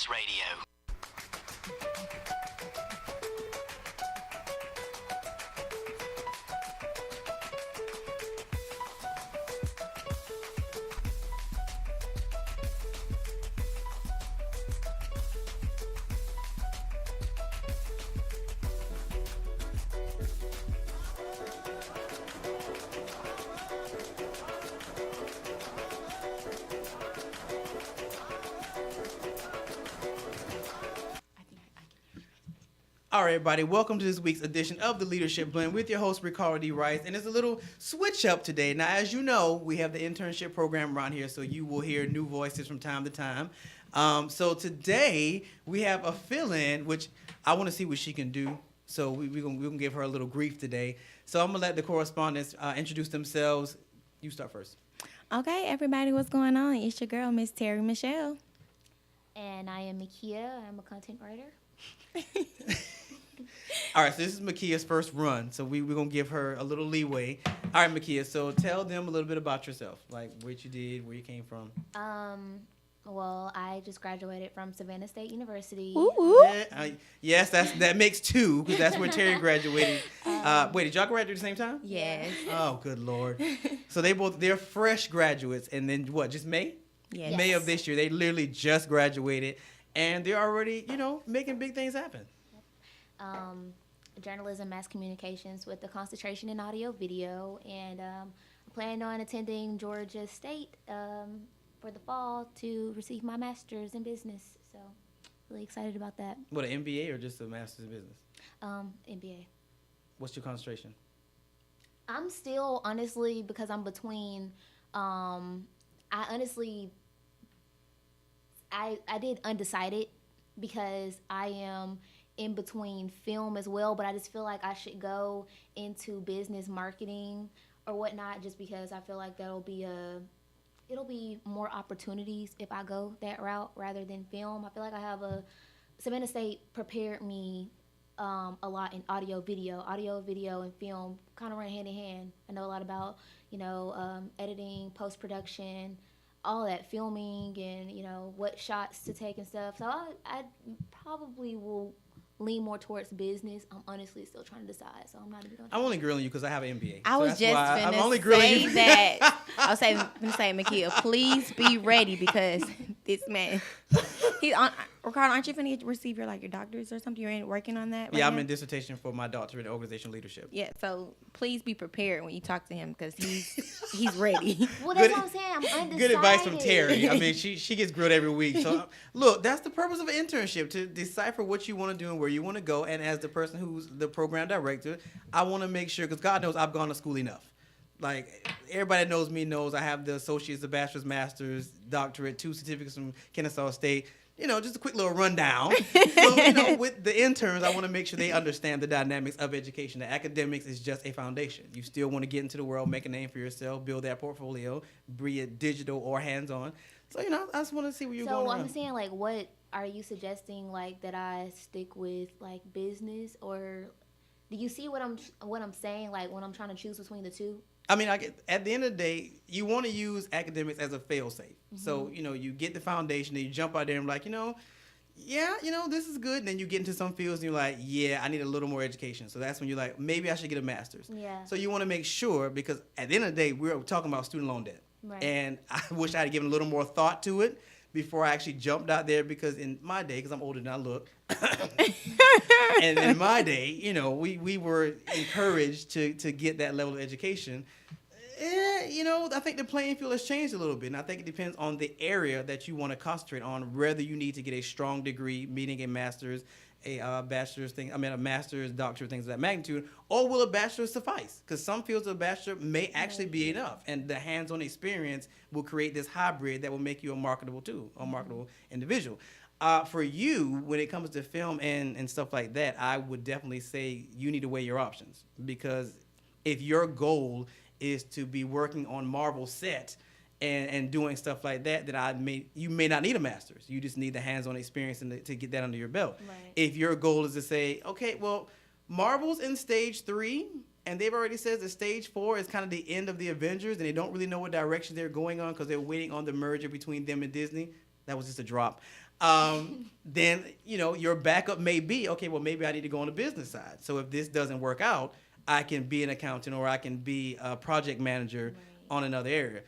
Sex Radio. All right, everybody, welcome to this week's edition of the Leadership Blend with your host, Ricardo D. Rice. And it's a little switch up today. Now, as you know, we have the internship program around here, so you will hear new voices from time to time. So today, we have a fill-in, which I want to see what she can do. So we're gonna give her a little grief today. So I'm going to let the correspondents introduce themselves. You start first. Okay, everybody, what's going on? It's your girl, Miss Terry Michelle. And I am Makia. I'm a content writer. All right, so this is Makia's first run, so we're going to give her a little leeway. All right, Makia, so tell them a little bit about yourself, like what you did, where you came from. Well, I just graduated from Savannah State University. Ooh. Yes, that makes two, because that's where Terry graduated. Wait, did y'all graduate at the same time? Yes. Oh, good Lord. So they're fresh graduates, and then what, just May? Yes. May of this year. They literally just graduated, and they're already, making big things happen. Journalism, mass communications with a concentration in audio video, and I plan on attending Georgia State for the fall to receive my master's in business. So really excited about that. What, an MBA or just a master's in business? MBA. What's your concentration? I'm still, honestly, because I'm between, I did undecided because I am in between film as well, but I just feel like I should go into business marketing or whatnot, just because I feel like it'll be more opportunities if I go that route rather than film. I feel like Savannah State prepared me a lot in audio, video and film kind of run hand in hand. I know a lot about, editing, post-production, all that, filming, and, what shots to take and stuff. So I probably will lean more towards business. I'm honestly still trying to decide, so I'm not even going to. I'm only grilling you because I have an MBA. I so was that's just why I'm only finna grilling say you. that. I was gonna say, Makia, please be ready because this man, he's on. Ricardo, aren't you finna receive your doctors or something? You're working on that right Yeah, I'm now? in dissertation for my doctorate in organizational leadership. Yeah, so please be prepared when you talk to him because he's ready. Well, that's what I'm saying. I'm undecided. Good advice from Terry. I mean, she gets grilled every week. So, look, that's the purpose of an internship, to decipher what you want to do and where you want to go. And as the person who's the program director, I want to make sure, because God knows I've gone to school enough. Like, everybody that knows me knows I have the associates, the bachelor's, master's, doctorate, 2 certificates from Kennesaw State. Just a quick little rundown. So, with the interns, I want to make sure they understand the dynamics of education. The academics is just a foundation. You still want to get into the world, make a name for yourself, build that portfolio, be it digital or hands-on. So, I just want to see where you're going. So, I'm saying, what are you suggesting, that I stick with, business, or do you see what I'm saying, when I'm trying to choose between the two? I mean, at the end of the day, you want to use academics as a fail-safe. Mm-hmm. So, you get the foundation, then you jump out there and this is good. And then you get into some fields and you're like, yeah, I need a little more education. So that's when you're like, maybe I should get a master's. Yeah. So you want to make sure, because at the end of the day, we're talking about student loan debt. Right. And I wish I had given a little more thought to it before I actually jumped out there, because in my day, because I'm older than I look, and in my day, we were encouraged to get that level of education. I think the playing field has changed a little bit, and I think it depends on the area that you want to concentrate on, whether you need to get a strong degree, meaning a master's, a master's, doctorate, things of that magnitude, or will a bachelor suffice? Because some fields of a bachelor may actually be enough, and the hands-on experience will create this hybrid that will make you a marketable individual. For you, when it comes to film and stuff like that, I would definitely say you need to weigh your options, because if your goal is to be working on Marvel set and doing stuff like that, you may not need a master's. You just need the hands-on experience to get that under your belt. Right. If your goal is to say, okay, well, Marvel's in stage 3, and they've already said that stage 4 is kind of the end of the Avengers, and they don't really know what direction they're going on because they're waiting on the merger between them and Disney. That was just a drop. then your backup may be, okay, well, maybe I need to go on the business side. So if this doesn't work out, I can be an accountant or I can be a project manager on another area.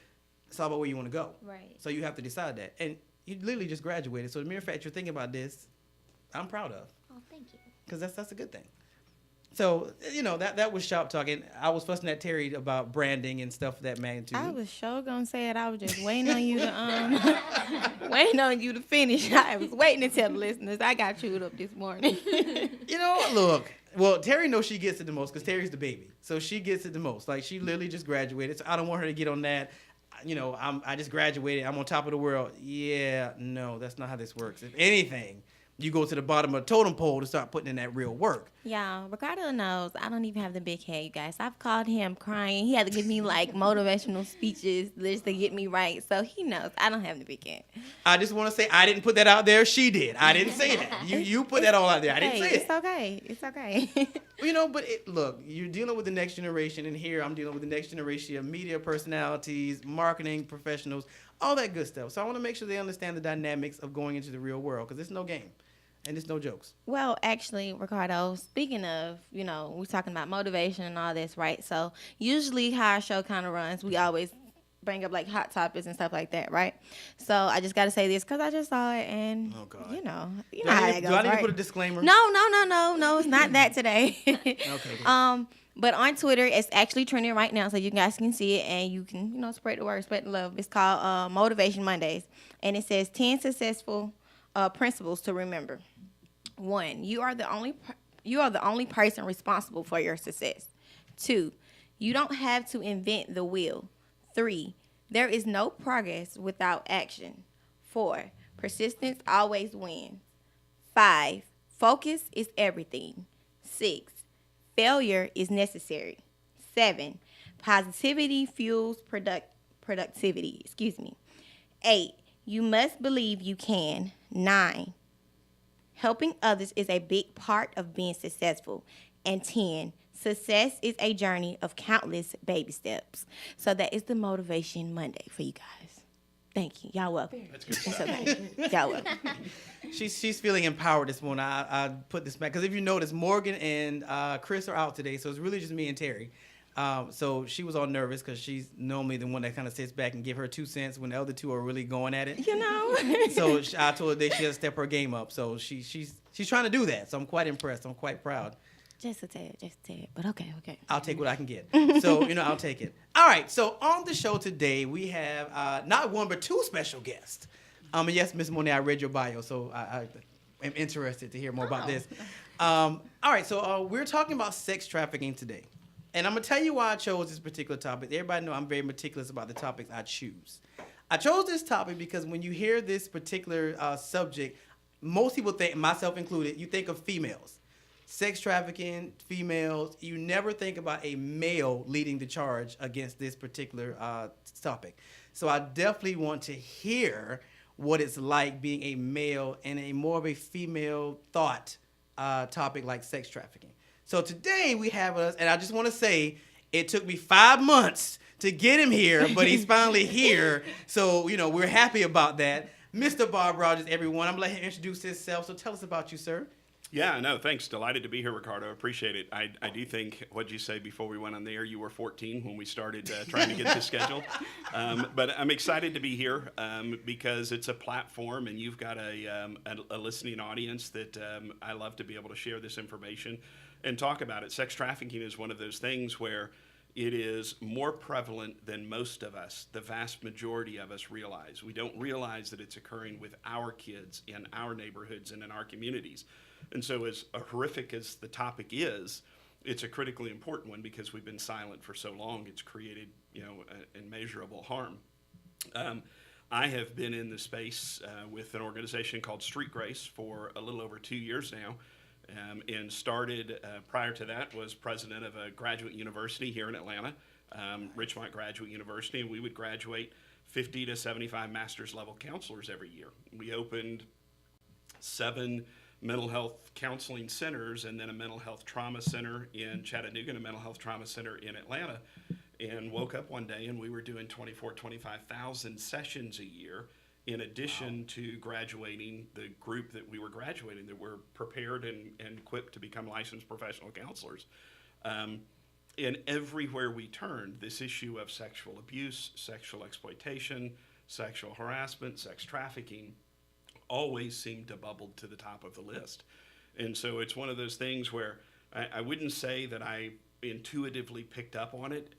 It's all about where you want to go. Right. So you have to decide that. And you literally just graduated. So the mere fact you're thinking about this, I'm proud of. Oh, thank you. Because that's a good thing. So, that was shop talking. I was fussing at Terry about branding and stuff of that magnitude. I was sure gonna say it. I was just waiting on you to finish. I was waiting to tell the listeners I got chewed up this morning. Look. Well, Terry knows she gets it the most because Terry's the baby. So she gets it the most. Like, she literally just graduated. So I don't want her to get on that. I just graduated. I'm on top of the world. Yeah, no, that's not how this works. If anything, you go to the bottom of the totem pole to start putting in that real work. Yeah, Ricardo knows I don't even have the big head, you guys. I've called him crying. He had to give me motivational speeches just to get me right. So he knows I don't have the big head. I just want to say I didn't put that out there. She did. I didn't say that. You put that all out there. I didn't say it. It's okay. It's okay. But look, you're dealing with the next generation, and here I'm dealing with the next generation of media personalities, marketing professionals, all that good stuff. So I want to make sure they understand the dynamics of going into the real world because it's no game. And it's no jokes. Well, actually, Ricardo, speaking of, we're talking about motivation and all this, right? So usually how our show kind of runs, we always bring up hot topics and stuff like that, right? So I just got to say this because I just saw it and, oh, God. you know do how I that goes, do I need right? to put a disclaimer? No, it's not that today. Okay. But on Twitter, it's actually trending right now, so you guys can see it and you can, spread the word, spread the love. It's called Motivation Mondays, and it says 10 successful principles to remember. 1, you are the only person responsible for your success. 2, you don't have to invent the wheel. 3, there is no progress without action. 4, persistence always wins. 5, focus is everything. 6, failure is necessary. 7, positivity fuels productivity. 8, you must believe you can. 9, helping others is a big part of being successful. And 10, success is a journey of countless baby steps. So that is the Motivation Monday for you guys. Thank you. Y'all welcome. That's good. It's okay. Y'all welcome. She's feeling empowered this morning. I put this back because if you notice, Morgan and Chris are out today, so it's really just me and Terry. So she was all nervous because she's normally the one that kind of sits back and give her 2 cents when the other two are really going at it. So I told her that she had to step her game up. So she's trying to do that. So I'm quite impressed. I'm quite proud. Just a tad. But okay. I'll take what I can get. So, I'll take it. All right. So on the show today, we have not one, but 2 special guests. And yes, Ms. Monet, I read your bio, so I am interested to hear more about this. All right. So we're talking about sex trafficking today. And I'm going to tell you why I chose this particular topic. Everybody know I'm very meticulous about the topics I choose. I chose this topic because when you hear this particular subject, most people think, myself included, you think of females. Sex trafficking, females. You never think about a male leading the charge against this particular topic. So I definitely want to hear what it's like being a male and a more of a female thought topic like sex trafficking. So today we have us, and I just want to say it took me 5 months to get him here, but he's finally here. So, we're happy about that. Mr. Bob Rodgers, everyone. I'm going to let him introduce himself. So tell us about you, sir. Yeah, no, thanks. Delighted to be here, Ricardo. Appreciate it. I do think, what'd you say before we went on the air? You were 14 when we started trying to get this scheduled. But I'm excited to be here because it's a platform and you've got a listening audience that I love to be able to share this information and talk about it. Sex trafficking is one of those things where it is more prevalent than most of us, the vast majority of us realize. We don't realize that it's occurring with our kids in our neighborhoods and in our communities. And so as horrific as the topic is, it's a critically important one because we've been silent for so long. It's created, immeasurable harm. I have been in the space with an organization called Street Grace for a little over 2 years now. And started, prior to that, was president of a graduate university here in Atlanta, Richmont Graduate University, and we would graduate 50 to 75 master's level counselors every year. We opened 7 mental health counseling centers and then a mental health trauma center in Chattanooga and a mental health trauma center in Atlanta, and woke up one day and we were doing 24,000, 25,000 sessions a year in addition to graduating the group that we were graduating, that were prepared and equipped to become licensed professional counselors. And everywhere we turned, this issue of sexual abuse, sexual exploitation, sexual harassment, sex trafficking always seemed to bubble to the top of the list. And so it's one of those things where I wouldn't say that I intuitively picked up on it.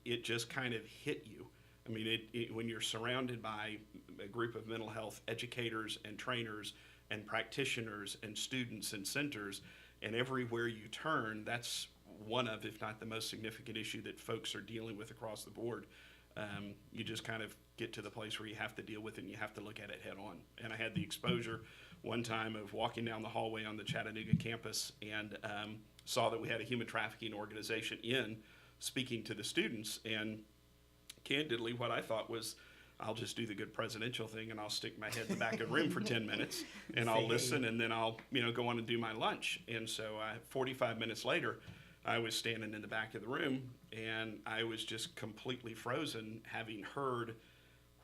It just kind of hit you. I mean, when you're surrounded by a group of mental health educators and trainers and practitioners and students and centers, and everywhere you turn, that's one of, if not the most significant issue that folks are dealing with across the board. You just kind of get to the place where you have to deal with it and you have to look at it head on. And I had the exposure one time of walking down the hallway on the Chattanooga campus and saw that we had a human trafficking organization speaking to the students. And candidly, what I thought was, I'll just do the good presidential thing and I'll stick my head in the back of the room for 10 minutes and I'll listen and then I'll go on and do my lunch. And so 45 minutes later, I was standing in the back of the room and I was just completely frozen, having heard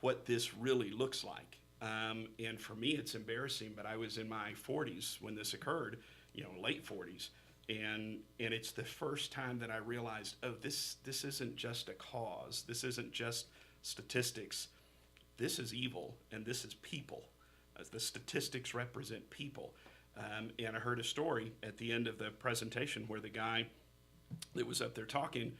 what this really looks like. And for me, it's embarrassing, but I was in my 40s when this occurred, late 40s. And it's the first time that I realized, oh, this isn't just a cause. This isn't just statistics. This is evil, and this is people. The statistics represent people. And I heard a story at the end of the presentation where the guy that was up there talking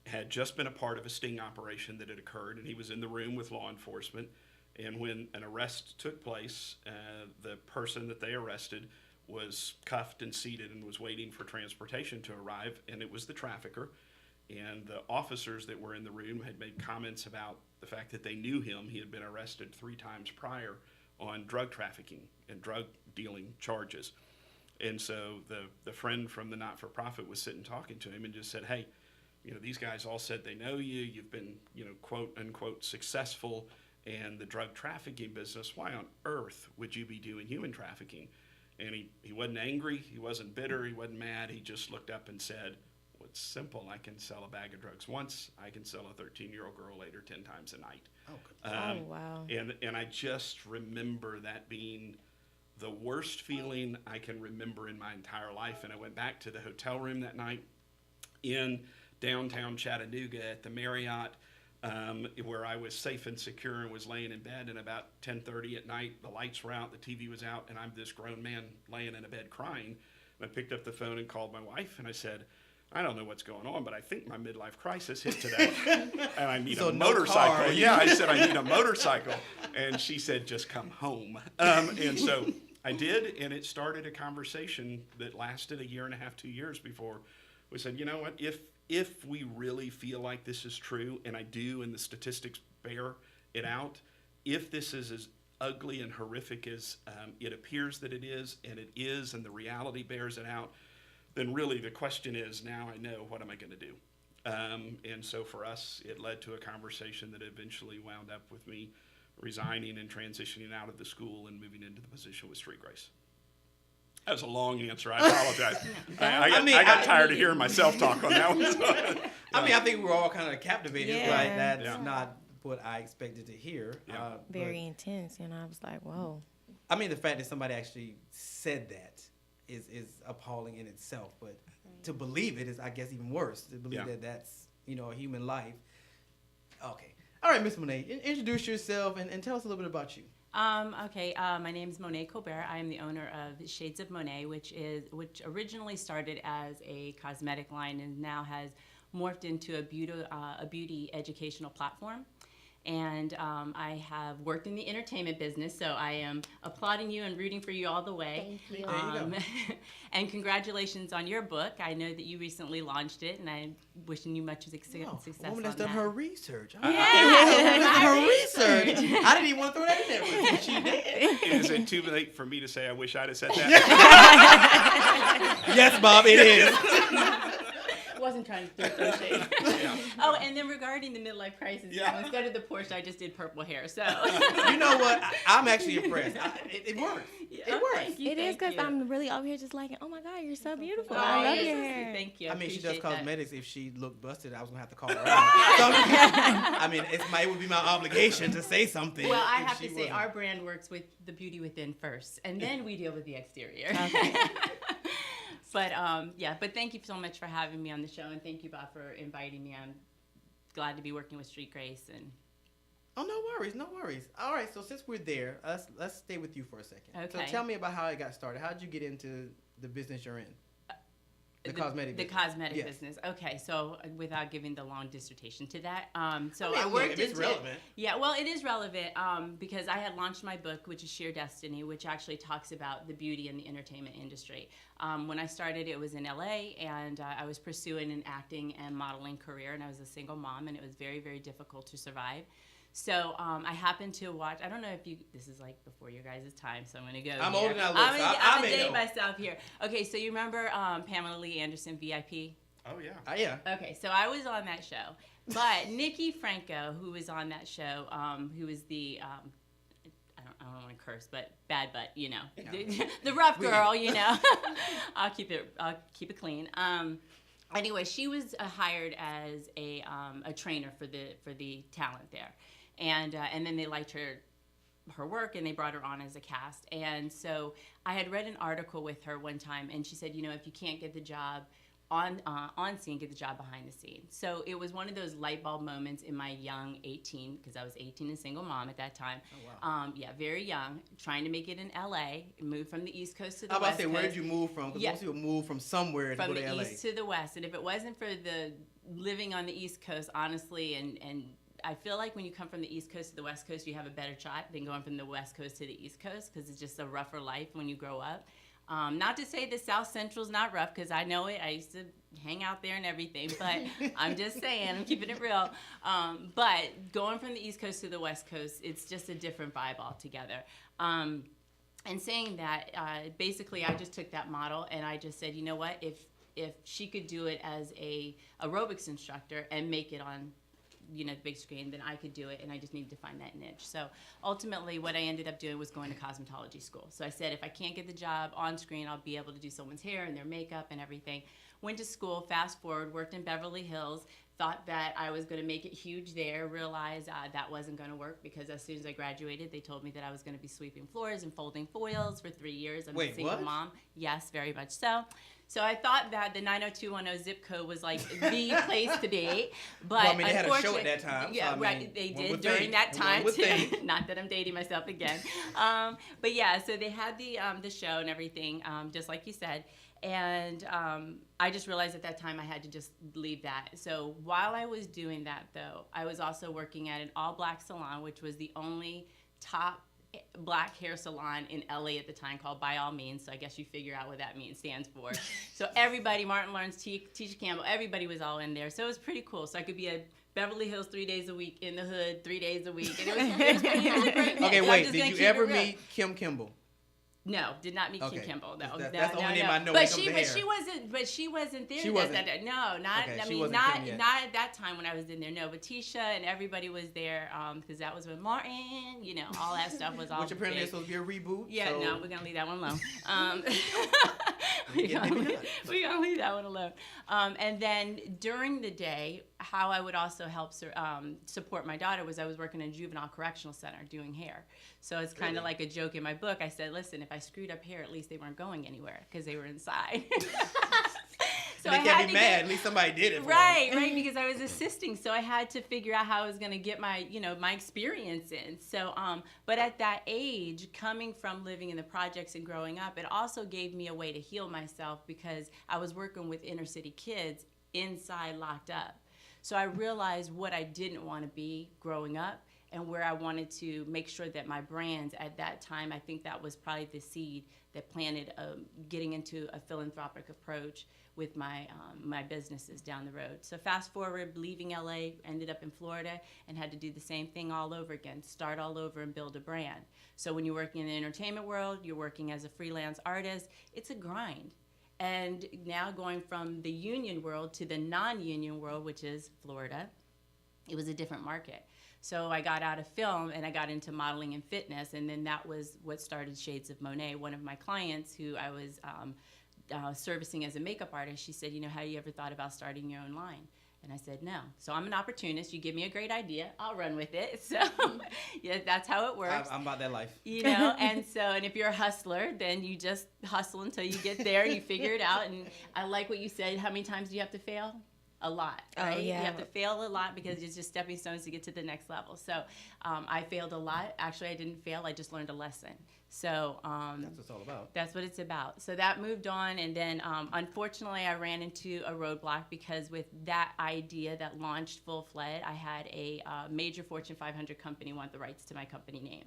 had just been a part of a sting operation that had occurred, and he was in the room with law enforcement. And when an arrest took place, the person that they arrested was cuffed and seated and was waiting for transportation to arrive, and it was the trafficker. And the officers that were in the room had made comments about the fact that they knew him. He had been arrested 3 times prior on drug trafficking and drug dealing charges. And so the friend from the not-for-profit was sitting talking to him and just said, hey, these guys all said they know you. You've been, quote unquote, successful in the drug trafficking business. Why on earth would you be doing human trafficking? And he wasn't angry. He wasn't bitter. He wasn't mad. He just looked up and said, well, it's simple. I can sell a bag of drugs once. I can sell a 13-year-old girl later 10 times a night. Oh, wow. And I just remember that being the worst feeling I can remember in my entire life. And I went back to the hotel room that night in downtown Chattanooga at the Marriott, where I was safe and secure and was laying in bed. And about 10:30 at night, the lights were out, the TV was out, and I'm this grown man laying in a bed crying. And I picked up the phone and called my wife, and I said, I don't know what's going on, but I think my midlife crisis hit today, and I need a motorcycle. Car. Yeah, I said, I need a motorcycle. And she said, just come home. And so I did, and it started a conversation that lasted 1.5 years, 2 years before we said, you know what, if we really feel like this is true, and I do, and the statistics bear it out, if this is as ugly and horrific as it appears that it is, and the reality bears it out, then really the question is, now I know, what am I going to do? And so for us, it led to a conversation that eventually wound up with me resigning and transitioning out of the school and moving into the position with Street Grace. That was a long answer. I apologize. I got tired of hearing myself talk on that one. So, I think we're all kind of captivated, Yeah. right? That's Yeah. not what I expected to hear. Yeah. Very intense, and I was like, whoa. I mean, the fact that somebody actually said that is appalling in itself, but to believe it is, I guess, even worse. To believe that that's, a human life. Okay. All right, Miss Monet, introduce yourself and tell us a little bit about you. My name is Monet Colbert. I am the owner of Shades of Monet, which originally started as a cosmetic line and now has morphed into a beauty educational platform. And I have worked in the entertainment business, so I am applauding you and rooting for you all the way. Thank you. There you go. And congratulations on your book. I know that you recently launched it, and I'm wishing you much success A on woman that's that. done her research. Yeah. Her research. I didn't even want to throw that in there with you. She did. is it too late for me to say I wish I'd have said that? Yes, Bob, it is. Wasn't trying to throw shade. Oh, and then regarding the midlife crisis, instead of the Porsche, I just did purple hair. So You know what? I'm actually impressed. It works. Yeah, It works. thank you, It is thank because you. I'm really over here just like, oh my God, you're so beautiful. Oh, I love yes, your hair. Thank you. I mean, she does appreciate that. cosmetics. If she looked busted, I was gonna have to call her out. So, I mean, it would be my obligation to say something. Well, I if have she to say, wasn't. our brand works with the beauty within first, and then we deal with the exterior. Okay. But thank you so much for having me on the show, and thank you, Bob, for inviting me. I'm glad to be working with Street Grace. And Oh, no worries, no worries. All right, so since we're there, let's stay with you for a second. So Okay. tell me about how it got started. How did you get into the business you're in? The cosmetic the business. cosmetic Yes. business. Okay, so without giving the long dissertation to that, so I mean, I look, worked if it's into relevant. Yeah, well, it is relevant because I had launched my book, which is Sheer Destiny, which actually talks about the beauty in the entertainment industry. When I started, it was in LA, and I was pursuing an acting and modeling career, and I was a single mom, and it was very, very difficult to survive. So I happened to watch. I don't know if this is like before your guys' time, so I'm gonna go. I'm here. older than I look, I'm so gonna, I I'm may gonna date know. myself here. Okay, so you remember Pamela Lee Anderson, VIP? Oh yeah. Yeah. Okay, so I was on that show, but Nikki Franco, who was on that show, who was the I don't want to curse, but bad butt, you know, the rough girl, you know. I'll keep it clean. Anyway, she was hired as a trainer for the talent there, and then they liked her work, and they brought her on as a cast. And so I had read an article with her one time, and she said, you know, if you can't get the job on scene, get the job behind the scenes. So it was one of those light bulb moments in my young 18, because I was 18 and single mom at that time. Oh, wow. Very young, trying to make it in LA, moved from the East Coast to the I was about West to say, Coast. where did you move from? Because Yeah. most people move from somewhere to From go to the LA. East to the West, and if it wasn't for the living on the East Coast, honestly, and I feel like when you come from the East Coast to the West Coast, you have a better shot than going from the West Coast to the East Coast, because it's just a rougher life when you grow up. Not to say that South Central's not rough, because I know it. I used to hang out there and everything, but I'm just saying, I'm keeping it real. But going from the East Coast to the West Coast, it's just a different vibe altogether. And saying that, basically, I just took that model and I just said, you know what, if she could do it as a aerobics instructor and make it on, you know, the big screen, then I could do it, and I just needed to find that niche. So ultimately what I ended up doing was going to cosmetology school. So I said, if I can't get the job on screen, I'll be able to do someone's hair and their makeup and everything. Went to school, fast forward, worked in Beverly Hills, thought that I was going to make it huge there, realized that wasn't going to work, because as soon as I graduated, they told me that I was going to be sweeping floors and folding foils for 3 years. I'm a single mom. Yes, very much so. So I thought that the 90210 zip code was like the place to be, but Well, I mean, they had a show at that time. Yeah, so, I right. mean, They one did would during think. that One time would too. think. Not that I'm dating myself again, but yeah. So they had the show and everything, just like you said, and I just realized at that time I had to just leave that. So while I was doing that, though, I was also working at an all-black salon, which was the only top black hair salon in LA at the time, called By All Means. So I guess you figure out what that stands for. So everybody, Martin Lawrence, Tisha Campbell, everybody was all in there. So it was pretty cool. So I could be at Beverly Hills 3 days a week, in the hood 3 days a week. And it was a great mix. Okay, I'm wait. just Did gonna you keep it ever real. meet Kim Kimball? No, did not meet Okay. Kim Kimball. No, That's the only name no. I know when But it comes to hair. she wasn't there. She wasn't. No, not. Okay, I she mean, wasn't not Kim yet. not at that time when I was in there. No, but Tisha and everybody was there because that was when Martin, you know, all that stuff was all. Which apparently is big. supposed to be a reboot. Yeah, so no, we're gonna leave that one alone. Yeah, We're maybe gonna leave that one alone. And then during the day, how I would also help support my daughter was I was working in a juvenile correctional center doing hair. So it's kind of like a joke in my book. I said, listen, if I screwed up hair, at least they weren't going anywhere because they were inside. So they I can't had be to mad. get- At least somebody did it. For Right, because I was assisting, so I had to figure out how I was going to get my, my experience in. So, but at that age, coming from living in the projects and growing up, it also gave me a way to heal myself because I was working with inner city kids inside locked up. So I realized what I didn't want to be growing up and where I wanted to make sure that my brands at that time, I think that was probably the seed that planted getting into a philanthropic approach with my my businesses down the road. So fast forward, leaving LA, ended up in Florida and had to do the same thing all over again, start all over and build a brand. So when you're working in the entertainment world, you're working as a freelance artist, it's a grind. And now going from the union world to the non-union world, which is Florida, it was a different market. So I got out of film and I got into modeling and fitness, and then that was what started Shades of Monet. One of my clients who I was servicing as a makeup artist, she said, have you ever thought about starting your own line? And I said, no. So I'm an opportunist. You give me a great idea, I'll run with it. So yeah, that's how it works. I'm about that life. And if you're a hustler, then you just hustle until you get there, you figure it out. And I like what you said. How many times do you have to fail? A lot, right? Oh, yeah. You have to fail a lot because it's just stepping stones to get to the next level. So I failed a lot. Actually, I didn't fail. I just learned a lesson. So that's what it's all about. That's what it's about. So that moved on, and then unfortunately, I ran into a roadblock because with that idea that launched full-fledged, I had a major Fortune 500 company want the rights to my company name.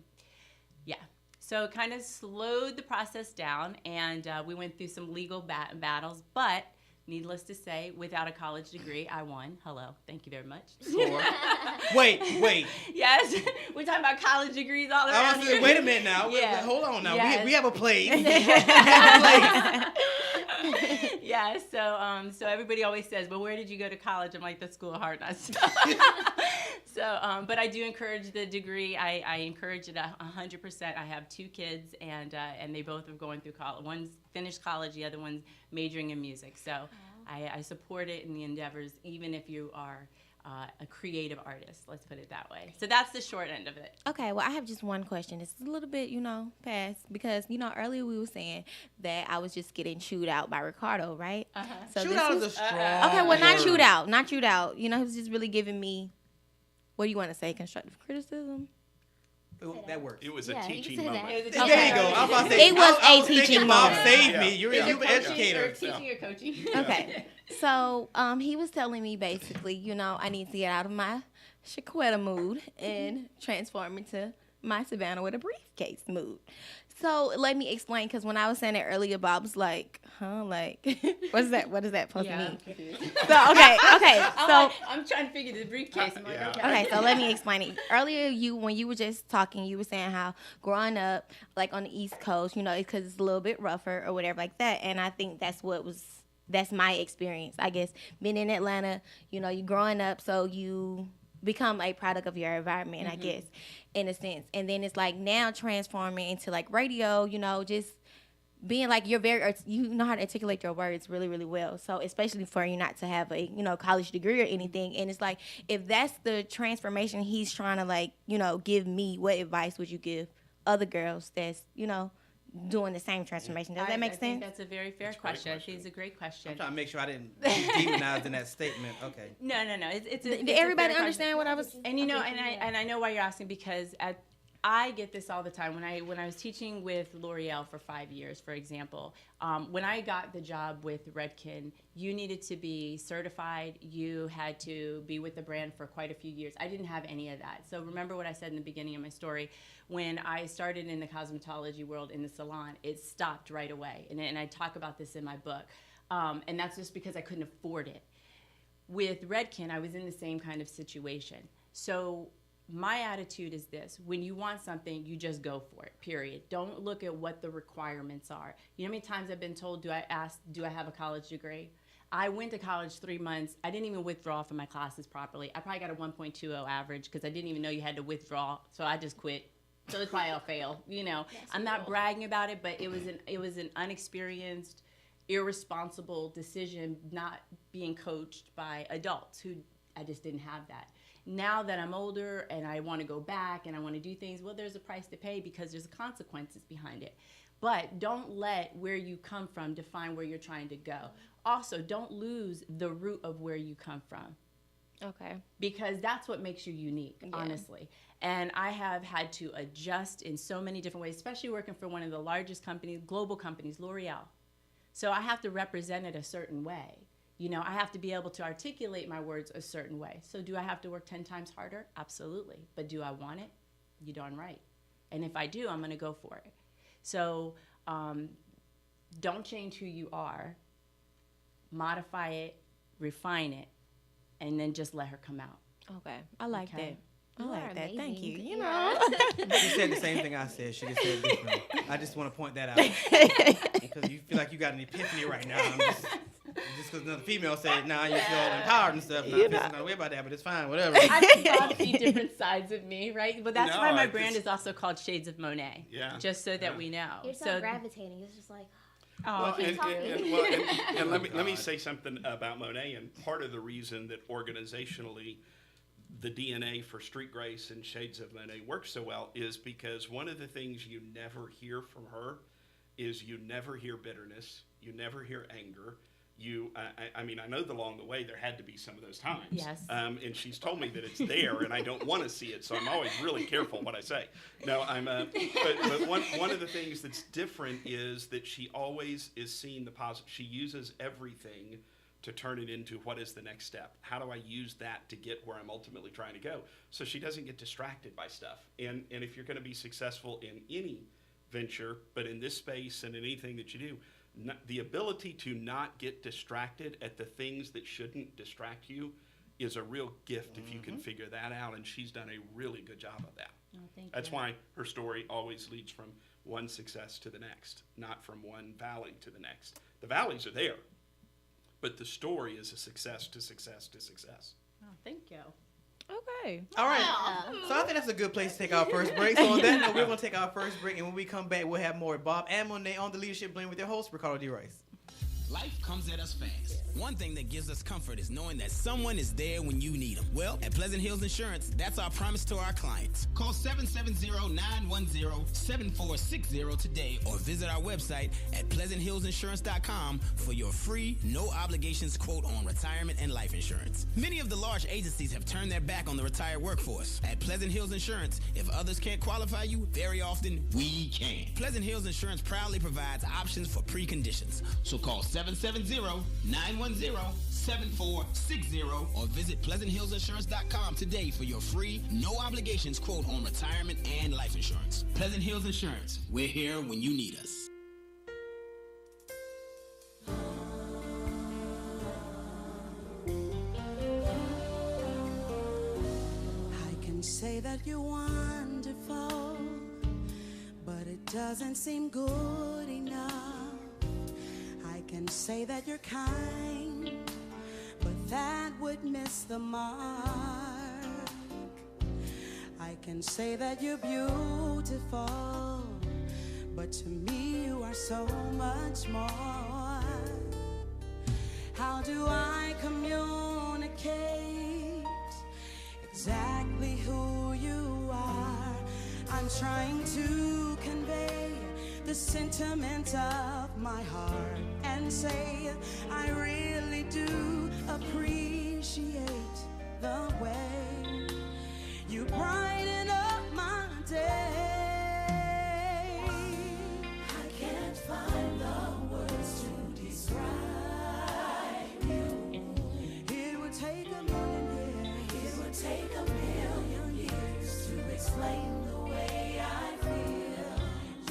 Yeah. So it kind of slowed the process down, and we went through some legal battles, but needless to say, without a college degree, I won. Hello. Thank you very much. Wait. Yes. We're talking about college degrees all around I was here. wait a minute now. Yeah. Hold on now. Yes. We have a place. Yeah. So everybody always says, "Well, where did you go to college?" I'm like, the School of Hard Knocks. But I do encourage the degree. I encourage it 100%. I have 2 kids, and they both are going through college. One's finished college, the other one's majoring in music. So I support it in the endeavors, even if you are a creative artist. Let's put it that way. So that's the short end of it. Okay, well, I have just one question. It's a little bit, past because, earlier we were saying that I was just getting chewed out by Ricardo, right? Uh-huh. So Shoot this out was, is a strong okay, well, not word. chewed out. Not chewed out. He was just really giving me, what do you want to say, constructive criticism? That works. It was a Yeah, you teaching can say moment. that. It was a There teaching you go. moment. I was about to say, It was I a was thinking teaching Bob moment. saved me. Yeah. You're Is it an coaching educator. or teaching or coaching? Okay. So he was telling me basically, I need to get out of my Shaquetta mood and transform into my Savannah with a briefcase mood. So let me explain, because when I was saying it earlier, Bob was like, huh? Like, what is that supposed to mean? So, okay. I'm trying to figure the briefcase. I'm like, Yeah. Okay, so let me explain it. Earlier, when you were just talking, you were saying how growing up, like on the East Coast, because it's a little bit rougher or whatever like that. And I think that's my experience, I guess. Being in Atlanta, you growing up, so you become a product of your environment, I guess, in a sense. And then it's like now transforming into like radio, just being like you know how to articulate your words really, really well. So especially for you not to have a, college degree or anything. And it's like, if that's the transformation he's trying to like, give me, what advice would you give other girls that's, doing the same transformation? Does that make I think sense? that's a very fair question. I think it's a great question. I'm trying to make sure I didn't be demonized in that statement. Okay. No. It's Did a everybody fair understand what I was? And and I know why you're asking, because I get this all the time. When I was teaching with L'Oreal for 5 years, for example, when I got the job with Redken, you needed to be certified. You had to be with the brand for quite a few years. I didn't have any of that. So remember what I said in the beginning of my story. When I started in the cosmetology world in the salon, it stopped right away. And I talk about this in my book. And that's just because I couldn't afford it. With Redken, I was in the same kind of situation. So my attitude is this: when you want something, you just go for it, period. Don't look at what the requirements are. You know how many times I've been told, do I have a college degree? I went to college 3 months. I didn't even withdraw from my classes properly. I probably got a 1.20 average because I didn't even know you had to withdraw, so I just quit. So it's probably I'll fail. I'm not bragging about it, but it was an unexperienced, irresponsible decision, not being coached by adults who I just didn't have that. Now that I'm older and I want to go back and I want to do things, well, there's a price to pay because there's consequences behind it. But don't let where you come from define where you're trying to go. Also, don't lose the root of where you come from. Okay. Because that's what makes you unique, honestly. And I have had to adjust in so many different ways, especially working for one of the largest companies, global companies, L'Oreal. So I have to represent it a certain way. I have to be able to articulate my words a certain way. So do I have to work 10 times harder? Absolutely. But do I want it? You darn right. And if I do, I'm going to go for it. So don't change who you are. Modify it, refine it, and then just let her come out. Okay, I like that. I You like are that. Thank you. amazing. You Yeah. know. She said the same thing I said. She just said it differently. I just want to point that out because you feel like you got an epiphany right now. Just because another female said, "Nah, you feel all empowered and stuff." You Not know. feeling no way about that, but it's fine. Whatever. I saw a few different sides of me, right? But that's No, why my I brand just- is also called Shades of Monet. Yeah. Just so that Yeah. we know. You're so gravitating. It's just like, Oh, Well, keep and, talking. and let me say something about Monet. And part of the reason that organizationally the DNA for Street Grace and Shades of Monet works so well is because one of the things you never hear from her is you never hear bitterness, you never hear anger. I mean, I know that along the way there had to be some of those times. Yes. And she's told me that it's there, and I don't want to see it, so I'm always really careful what I say. No, but one of the things that's different is that she always is seeing the positive. She uses everything to turn it into what is the next step. How do I use that to get where I'm ultimately trying to go? So she doesn't get distracted by stuff. And if you're going to be successful in any venture, but in this space and in anything that you do, the ability to not get distracted at the things that shouldn't distract you is a real gift if you can figure that out, and she's done a really good job of that. Oh, thank That's you. why her story always leads from one success to the next, not from one valley to the next. The valleys are there, but the story is a success to success to success. Oh, thank you. Okay. All right. So I think that's a good place to take our first break. So on that note, we're going to take our first break, and when we come back, we'll have more Bob and Monet on the Leadership Blend with your host, Ricardo D. Rice. Life comes at us fast. One thing that gives us comfort is knowing that someone is there when you need them. Well, at Pleasant Hills Insurance, that's our promise to our clients. Call 770-910-7460 today or visit our website at pleasanthillsinsurance.com for your free, no obligations quote on retirement and life insurance. Many of the large agencies have turned their back on the retired workforce. At Pleasant Hills Insurance, if others can't qualify you, very often we can. Pleasant Hills Insurance proudly provides options for preconditions. So call 770-910-7460 or visit pleasanthillsinsurance.com today for your free, no obligations quote on retirement and life insurance. Pleasant Hills Insurance, we're here when you need us. I can say that you're wonderful, but it doesn't seem good enough. I can say that you're kind, but that would miss the mark. I can say that you're beautiful, but to me you are so much more. How do I communicate exactly who you are? I'm trying to convey the sentiment of my heart and say I really do appreciate the way you brighten up my day. I can't find the words to describe you. It would take a million years. It would take a million years to explain the way I feel.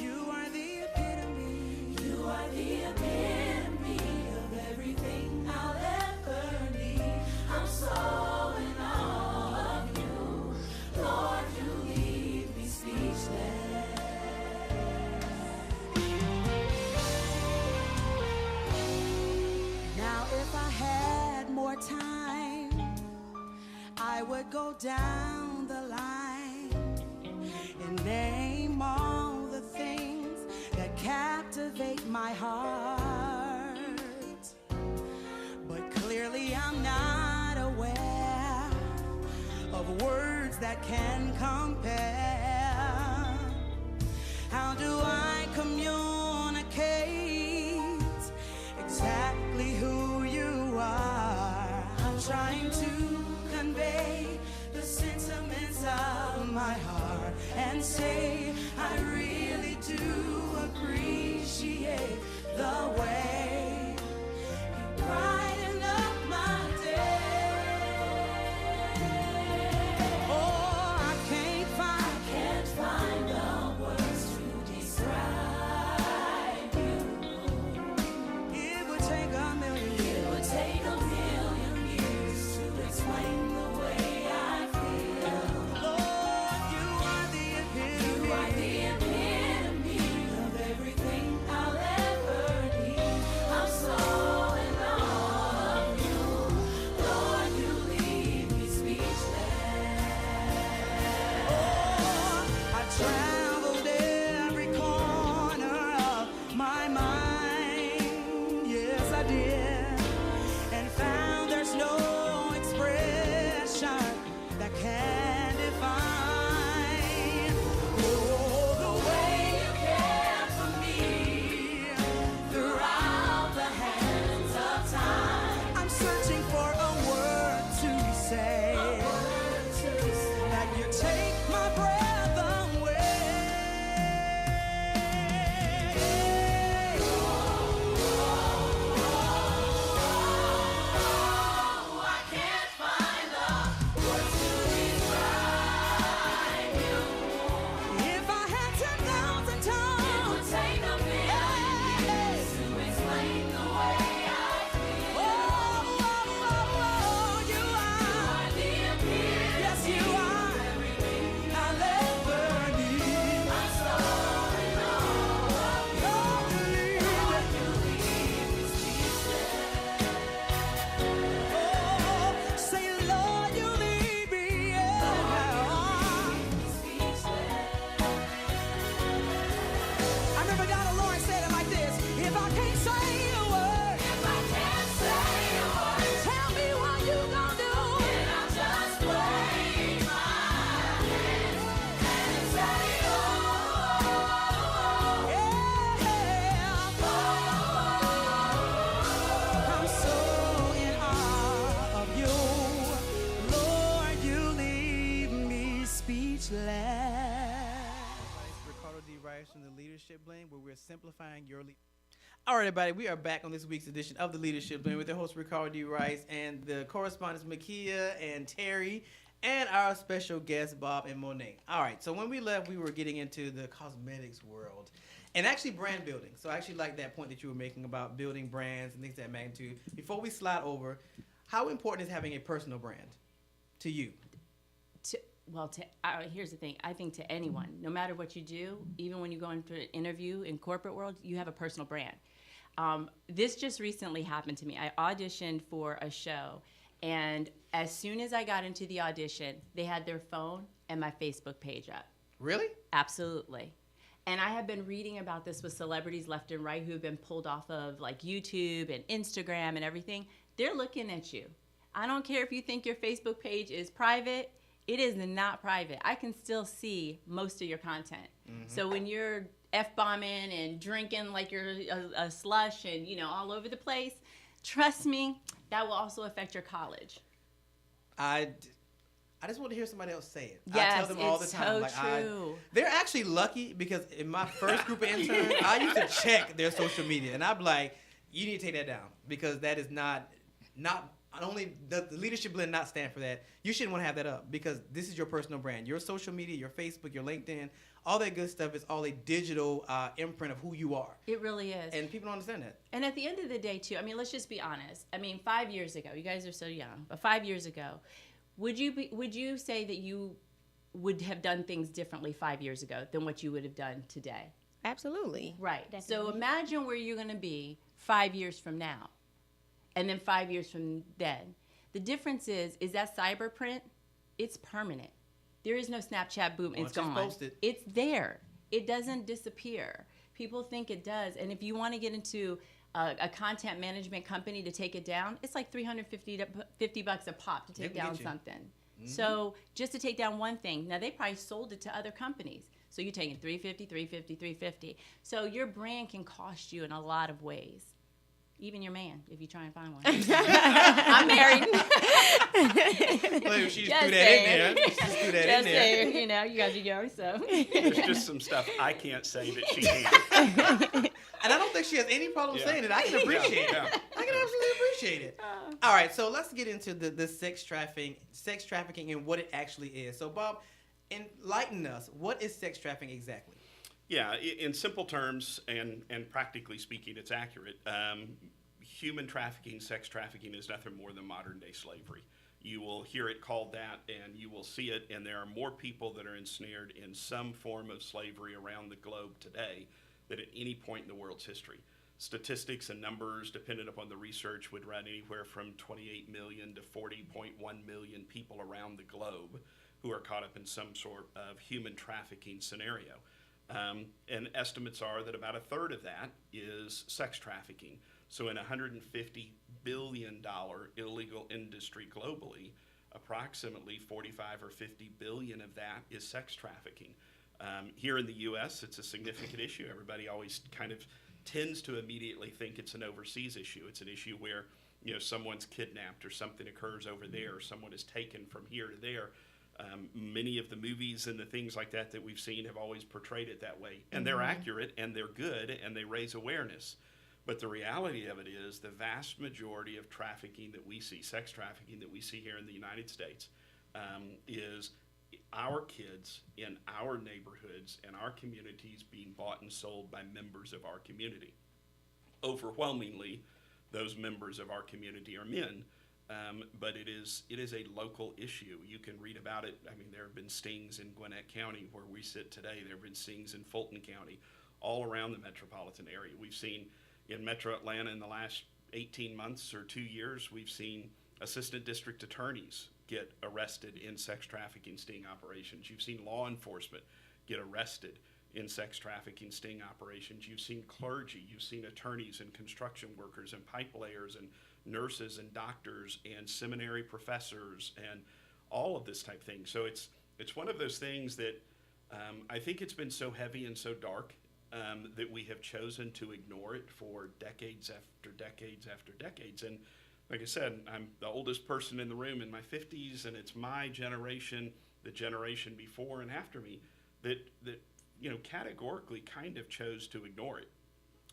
You are the epitome. You are the epitome of everything I'll ever need. I'm so in awe of you. Lord, you leave me speechless. Now if I had more time, I would go down the line and name all the things that captivate my heart. But clearly I'm not aware of words that can compare. How do I communicate exactly who you are? I'm trying to convey the sentiments of my heart and say I really do appreciate the way you brighten up my day. Oh, I can't find the words to describe you. It would take a million years. It would take a million years to explain the way I feel. Lord, we're simplifying your All right, everybody, we are back on this week's edition of the Leadership Blend with your host Ricardo D. Rice and the correspondents Makia and Terry and our special guests Bob and Monet. All right, so when we left, we were getting into the cosmetics world and actually brand building. So I actually like that point that you were making about building brands and things of that magnitude. Before we slide over, how important is having a personal brand to you? Here's the thing. I think to anyone, no matter what you do, even when you go into an interview in corporate world, you have a personal brand. This just recently happened to me. I auditioned for a show, and as soon as I got into the audition, they had their phone and my Facebook page up. Really? Absolutely. And I have been reading about this with celebrities left and right who have been pulled off of like YouTube and Instagram and everything. They're looking at you. I don't care if you think your Facebook page is private. It is not private. I can still see most of your content. Mm-hmm. So when you're F-bombing and drinking like you're a slush and, all over the place, trust me, that will also affect your college. I just want to hear somebody else say it. Yes, I tell them all the it's time. so true. They're actually lucky because in my first group of interns, I used to check their social media. And I'd be like, you need to take that down because that is not only the Leadership Blend not stand for that. You shouldn't want to have that up because this is your personal brand. Your social media, your Facebook, your LinkedIn, all that good stuff is all a digital imprint of who you are. It really is. And people don't understand that. And at the end of the day, too, let's just be honest. 5 years ago, you guys are so young, but 5 years ago, would you say that you would have done things differently 5 years ago than what you would have done today? Absolutely. Right. Definitely. So imagine where you're going to be 5 years from now. And then 5 years from then. The difference is that cyber print, it's permanent. There is no Snapchat, boom, it's gone. Post it. It's there. It doesn't disappear. People think it does. And if you want to get into a content management company to take it down, it's like $350 a pop to take down something. Mm-hmm. So just to take down one thing. Now, they probably sold it to other companies. So you're taking $350. So your brand can cost you in a lot of ways. Even your man, if you try and find one. I'm married. Well, she just threw that in there. Just saying, you guys are young, so. There's just some stuff I can't say that she can. And I don't think she has any problem saying it. I can appreciate it. I can absolutely appreciate it. All right, so let's get into the sex trafficking and what it actually is. So, Bob, enlighten us. What is sex trafficking exactly? Yeah, in simple terms and practically speaking, it's accurate. Human trafficking, sex trafficking is nothing more than modern-day slavery. You will hear it called that, and you will see it, and there are more people that are ensnared in some form of slavery around the globe today than at any point in the world's history. Statistics and numbers, dependent upon the research, would run anywhere from 28 million to 40.1 million people around the globe who are caught up in some sort of human trafficking scenario. And estimates are that about a third of that is sex trafficking. So in a $150 billion illegal industry globally, approximately 45 or 50 billion of that is sex trafficking. Here in the U.S., it's a significant issue. Everybody always kind of tends to immediately think it's an overseas issue. It's an issue where someone's kidnapped or something occurs over there or someone is taken from here to there. Many of the movies and the things like that we've seen have always portrayed it that way. And they're accurate and they're good and they raise awareness. But the reality of it is the vast majority of trafficking that we see, sex trafficking that we see here in the United States, is our kids in our neighborhoods and our communities being bought and sold by members of our community. Overwhelmingly, those members of our community are men. But it is a local issue. You can read about it. There have been stings in Gwinnett County where we sit today. There have been stings in Fulton County, all around the metropolitan area. We've seen in Metro Atlanta in the last 18 months or 2 years, we've seen assistant district attorneys get arrested in sex trafficking sting operations. You've seen law enforcement get arrested in sex trafficking sting operations. You've seen clergy, you've seen attorneys and construction workers and pipe layers and nurses and doctors and seminary professors and all of this type thing. So it's one of those things that I think it's been so heavy and so dark that we have chosen to ignore it for decades after decades after decades. And like I said, I'm the oldest person in the room in my 50s, and it's my generation, the generation before and after me, that categorically kind of chose to ignore it.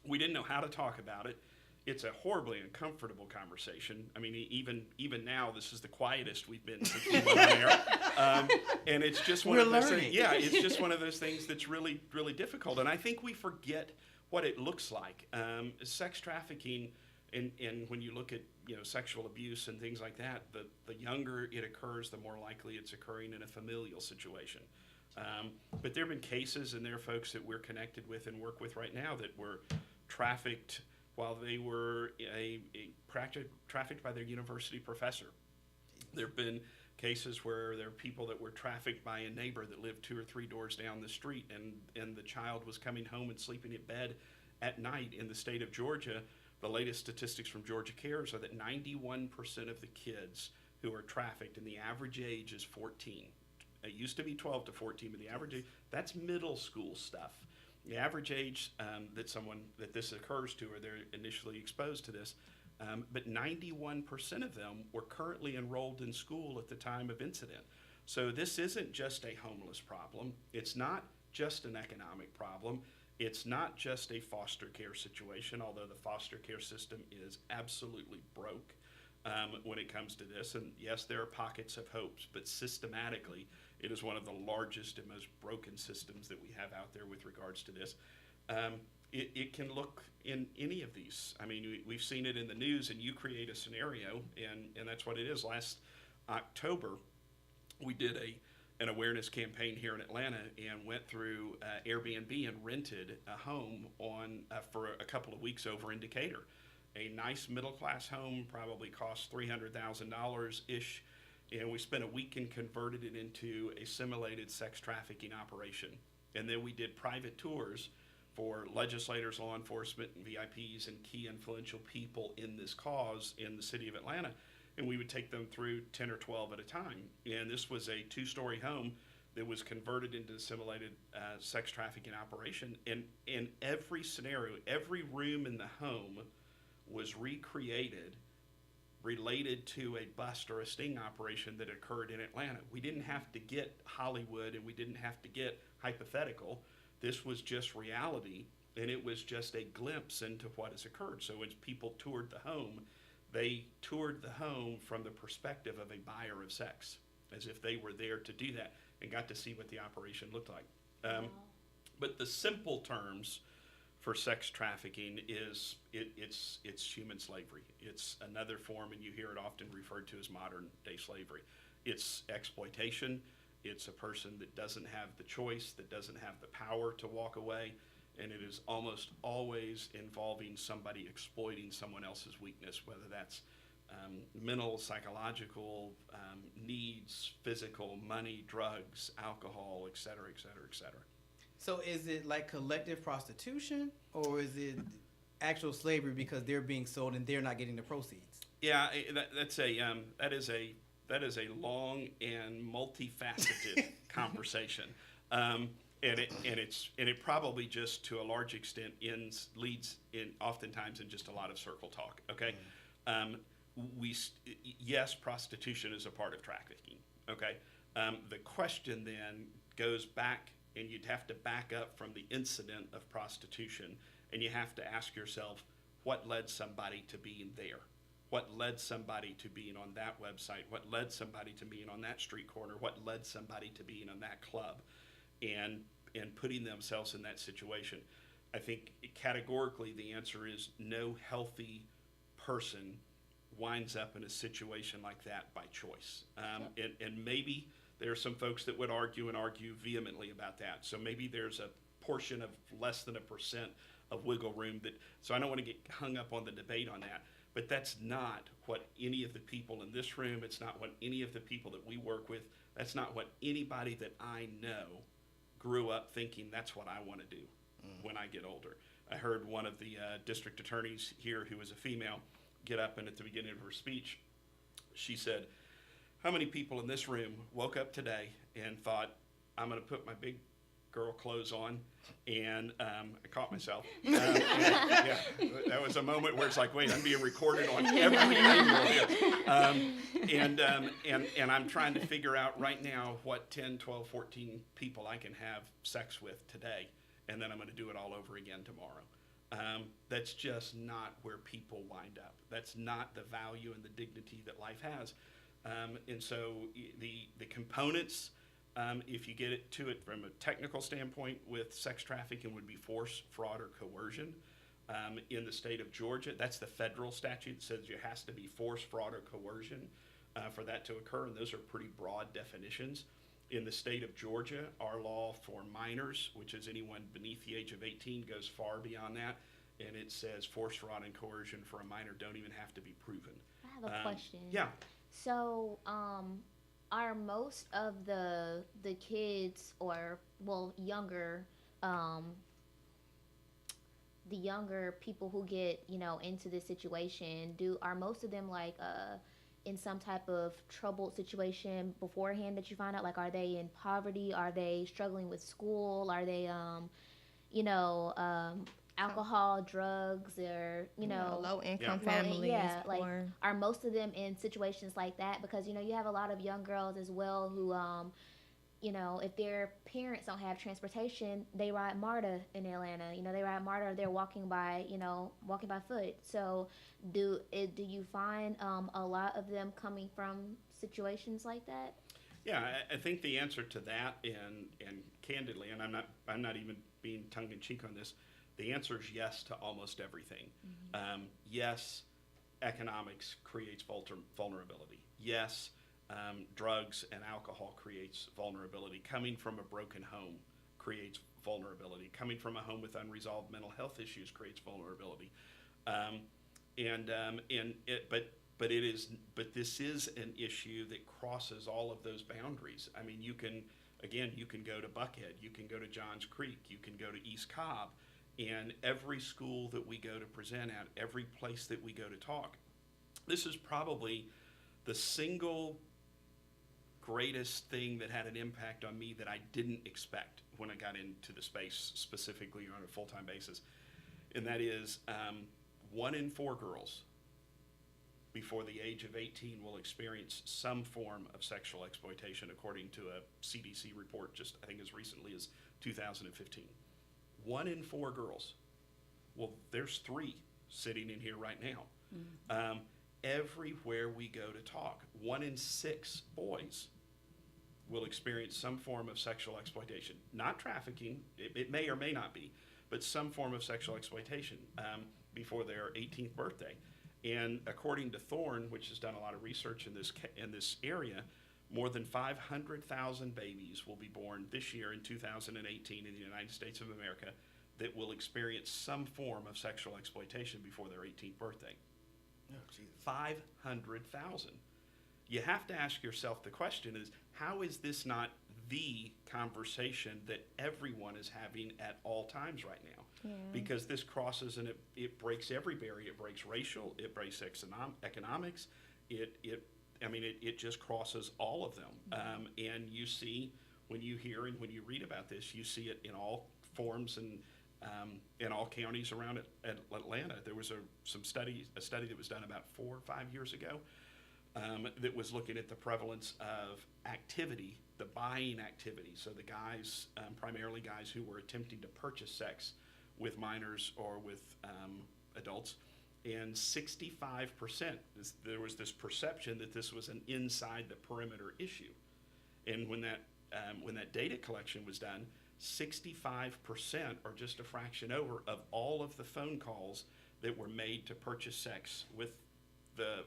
We didn't know how to talk about it. It's a horribly uncomfortable conversation. I mean, even now, this is the quietest we've been since we went on air. And it's just one of those things. Yeah, it's just one of those things that's really, really difficult. And I think we forget what it looks like. Sex trafficking, and when you look at sexual abuse and things like that, the younger it occurs, the more likely it's occurring in a familial situation. But there have been cases, and there are folks that we're connected with and work with right now that were trafficked while they were trafficked by their university professor. There have been cases where there are people that were trafficked by a neighbor that lived 2 or 3 doors down the street, and the child was coming home and sleeping in bed at night. In the state of Georgia, the latest statistics from Georgia Cares are that 91% of the kids who are trafficked, and the average age is 14. It used to be 12 to 14, but the average age, that's middle school stuff. The average age that this occurs to, or they're initially exposed to this, but 91% of them were currently enrolled in school at the time of incident. So this isn't just a homeless problem. It's not just an economic problem. It's not just a foster care situation, although the foster care system is absolutely broke when it comes to this. And yes, there are pockets of hopes, but systematically, it is one of the largest and most broken systems that we have out there with regards to this. It can look in any of these. I mean, we've seen it in the news, and you create a scenario, and that's what it is. Last October, we did an awareness campaign here in Atlanta and went through Airbnb and rented a home for a couple of weeks over in Decatur. A nice middle-class home, probably cost $300,000-ish, and we spent a week and converted it into a simulated sex trafficking operation. And then we did private tours for legislators, law enforcement, and VIPs, and key influential people in this cause in the city of Atlanta. And we would take them through 10 or 12 at a time. And this was a 2-story home that was converted into a simulated sex trafficking operation. And in every scenario, every room in the home was recreated related to a bust or a sting operation that occurred in Atlanta. We didn't have to get Hollywood, and we didn't have to get hypothetical. This was just reality, and it was just a glimpse into what has occurred. So when people toured the home, they toured the home from the perspective of a buyer of sex, as if they were there to do that and got to see what the operation looked like. But the simple terms for sex trafficking is it's human slavery. It's another form, and you hear it often referred to as modern day slavery. It's exploitation. It's a person that doesn't have the choice, that doesn't have the power to walk away, and it is almost always involving somebody exploiting someone else's weakness, whether that's mental, psychological needs, physical, money, drugs, alcohol, et cetera, et cetera, et cetera. So is it like collective prostitution, or is it actual slavery because they're being sold and they're not getting the proceeds? Yeah, that is a long and multifaceted conversation, and it probably just to a large extent leads oftentimes in just a lot of circle talk. Okay, yes, prostitution is a part of trafficking. Okay, the question then goes back. And you'd have to back up from the incident of prostitution, and you have to ask yourself, what led somebody to being there? What led somebody to being on that website? What led somebody to being on that street corner? What led somebody to being on that club? And putting themselves in that situation. I think categorically the answer is no healthy person winds up in a situation like that by choice. And maybe there are some folks that would argue vehemently about that. So maybe there's a portion of less than 1% of wiggle room so I don't want to get hung up on the debate on that. But that's not what any of the people in this room, it's not what any of the people that we work with, that's not what anybody that I know grew up thinking that's what I want to do when I get older. I heard one of the district attorneys here, who was a female, get up, and at the beginning of her speech, she said, how many people in this room woke up today and thought, I'm going to put my big girl clothes on, and I caught myself. Yeah, That was a moment where it's like, wait, I'm being recorded on every angle here. And I'm trying to figure out right now what 10, 12, 14 people I can have sex with today, and then I'm going to do it all over again tomorrow. That's just not where people wind up. That's not the value and the dignity that life has. And so the components, if you get it to it from a technical standpoint with sex trafficking, would be force, fraud, or coercion. In the state of Georgia, that's the federal statute that says there has to be force, fraud, or coercion for that to occur, and those are pretty broad definitions. In the state of Georgia, our law for minors, which is anyone beneath the age of 18, goes far beyond that, and it says force, fraud, and coercion for a minor don't even have to be proven. I have a question. Yeah. So, are most of the kids, or younger, the younger people who get into this situation, are most of them like in some type of troubled situation beforehand that you find out? Like, are they in poverty? Are they struggling with school? Are they alcohol, drugs, or low income Yeah. families. yeah, like, or are most of them in situations like that? Because you have a lot of young girls as well who if their parents don't have transportation, they ride MARTA in Atlanta. They ride MARTA, or they're walking by foot. So do you find a lot of them coming from situations like that? Yeah, I think the answer to that, and candidly, and I'm not even being tongue in cheek on this, the answer is yes to almost everything. Mm-hmm. Yes, economics creates vulnerability. Yes, drugs and alcohol creates vulnerability. Coming from a broken home creates vulnerability. Coming from a home with unresolved mental health issues creates vulnerability. But this is an issue that crosses all of those boundaries. I mean, you can go to Buckhead, you can go to Johns Creek, you can go to East Cobb, and every school that we go to present at, every place that we go to talk, this is probably the single greatest thing that had an impact on me that I didn't expect when I got into the space, specifically on a full-time basis. And that is 1 in 4 girls before the age of 18 will experience some form of sexual exploitation, according to a CDC report just, I think, as recently as 2015. 1 in 4 girls. Well, there's 3 sitting in here right now. Mm-hmm. Everywhere we go to talk, 1 in 6 boys will experience some form of sexual exploitation. Not trafficking, it may or may not be, but some form of sexual exploitation before their 18th birthday. And according to Thorne, which has done a lot of research in this area, more than 500,000 babies will be born this year in 2018 in the United States of America that will experience some form of sexual exploitation before their 18th birthday. Oh, Jesus. 500,000. You have to ask yourself, the question is, how is this not the conversation that everyone is having at all times right now? Yeah. Because this crosses and it breaks every barrier. It breaks racial, it breaks economics, it just crosses all of them. And you see, when you hear and when you read about this, you see it in all forms and in all counties around Atlanta. There was a study that was done about 4 or 5 years ago that was looking at the prevalence of activity, the buying activity. So the guys, primarily guys who were attempting to purchase sex with minors or with adults, and 65%, there was this perception that this was an inside the perimeter issue. And when that data collection was done, 65%, or just a fraction over, of all of the phone calls that were made to purchase sex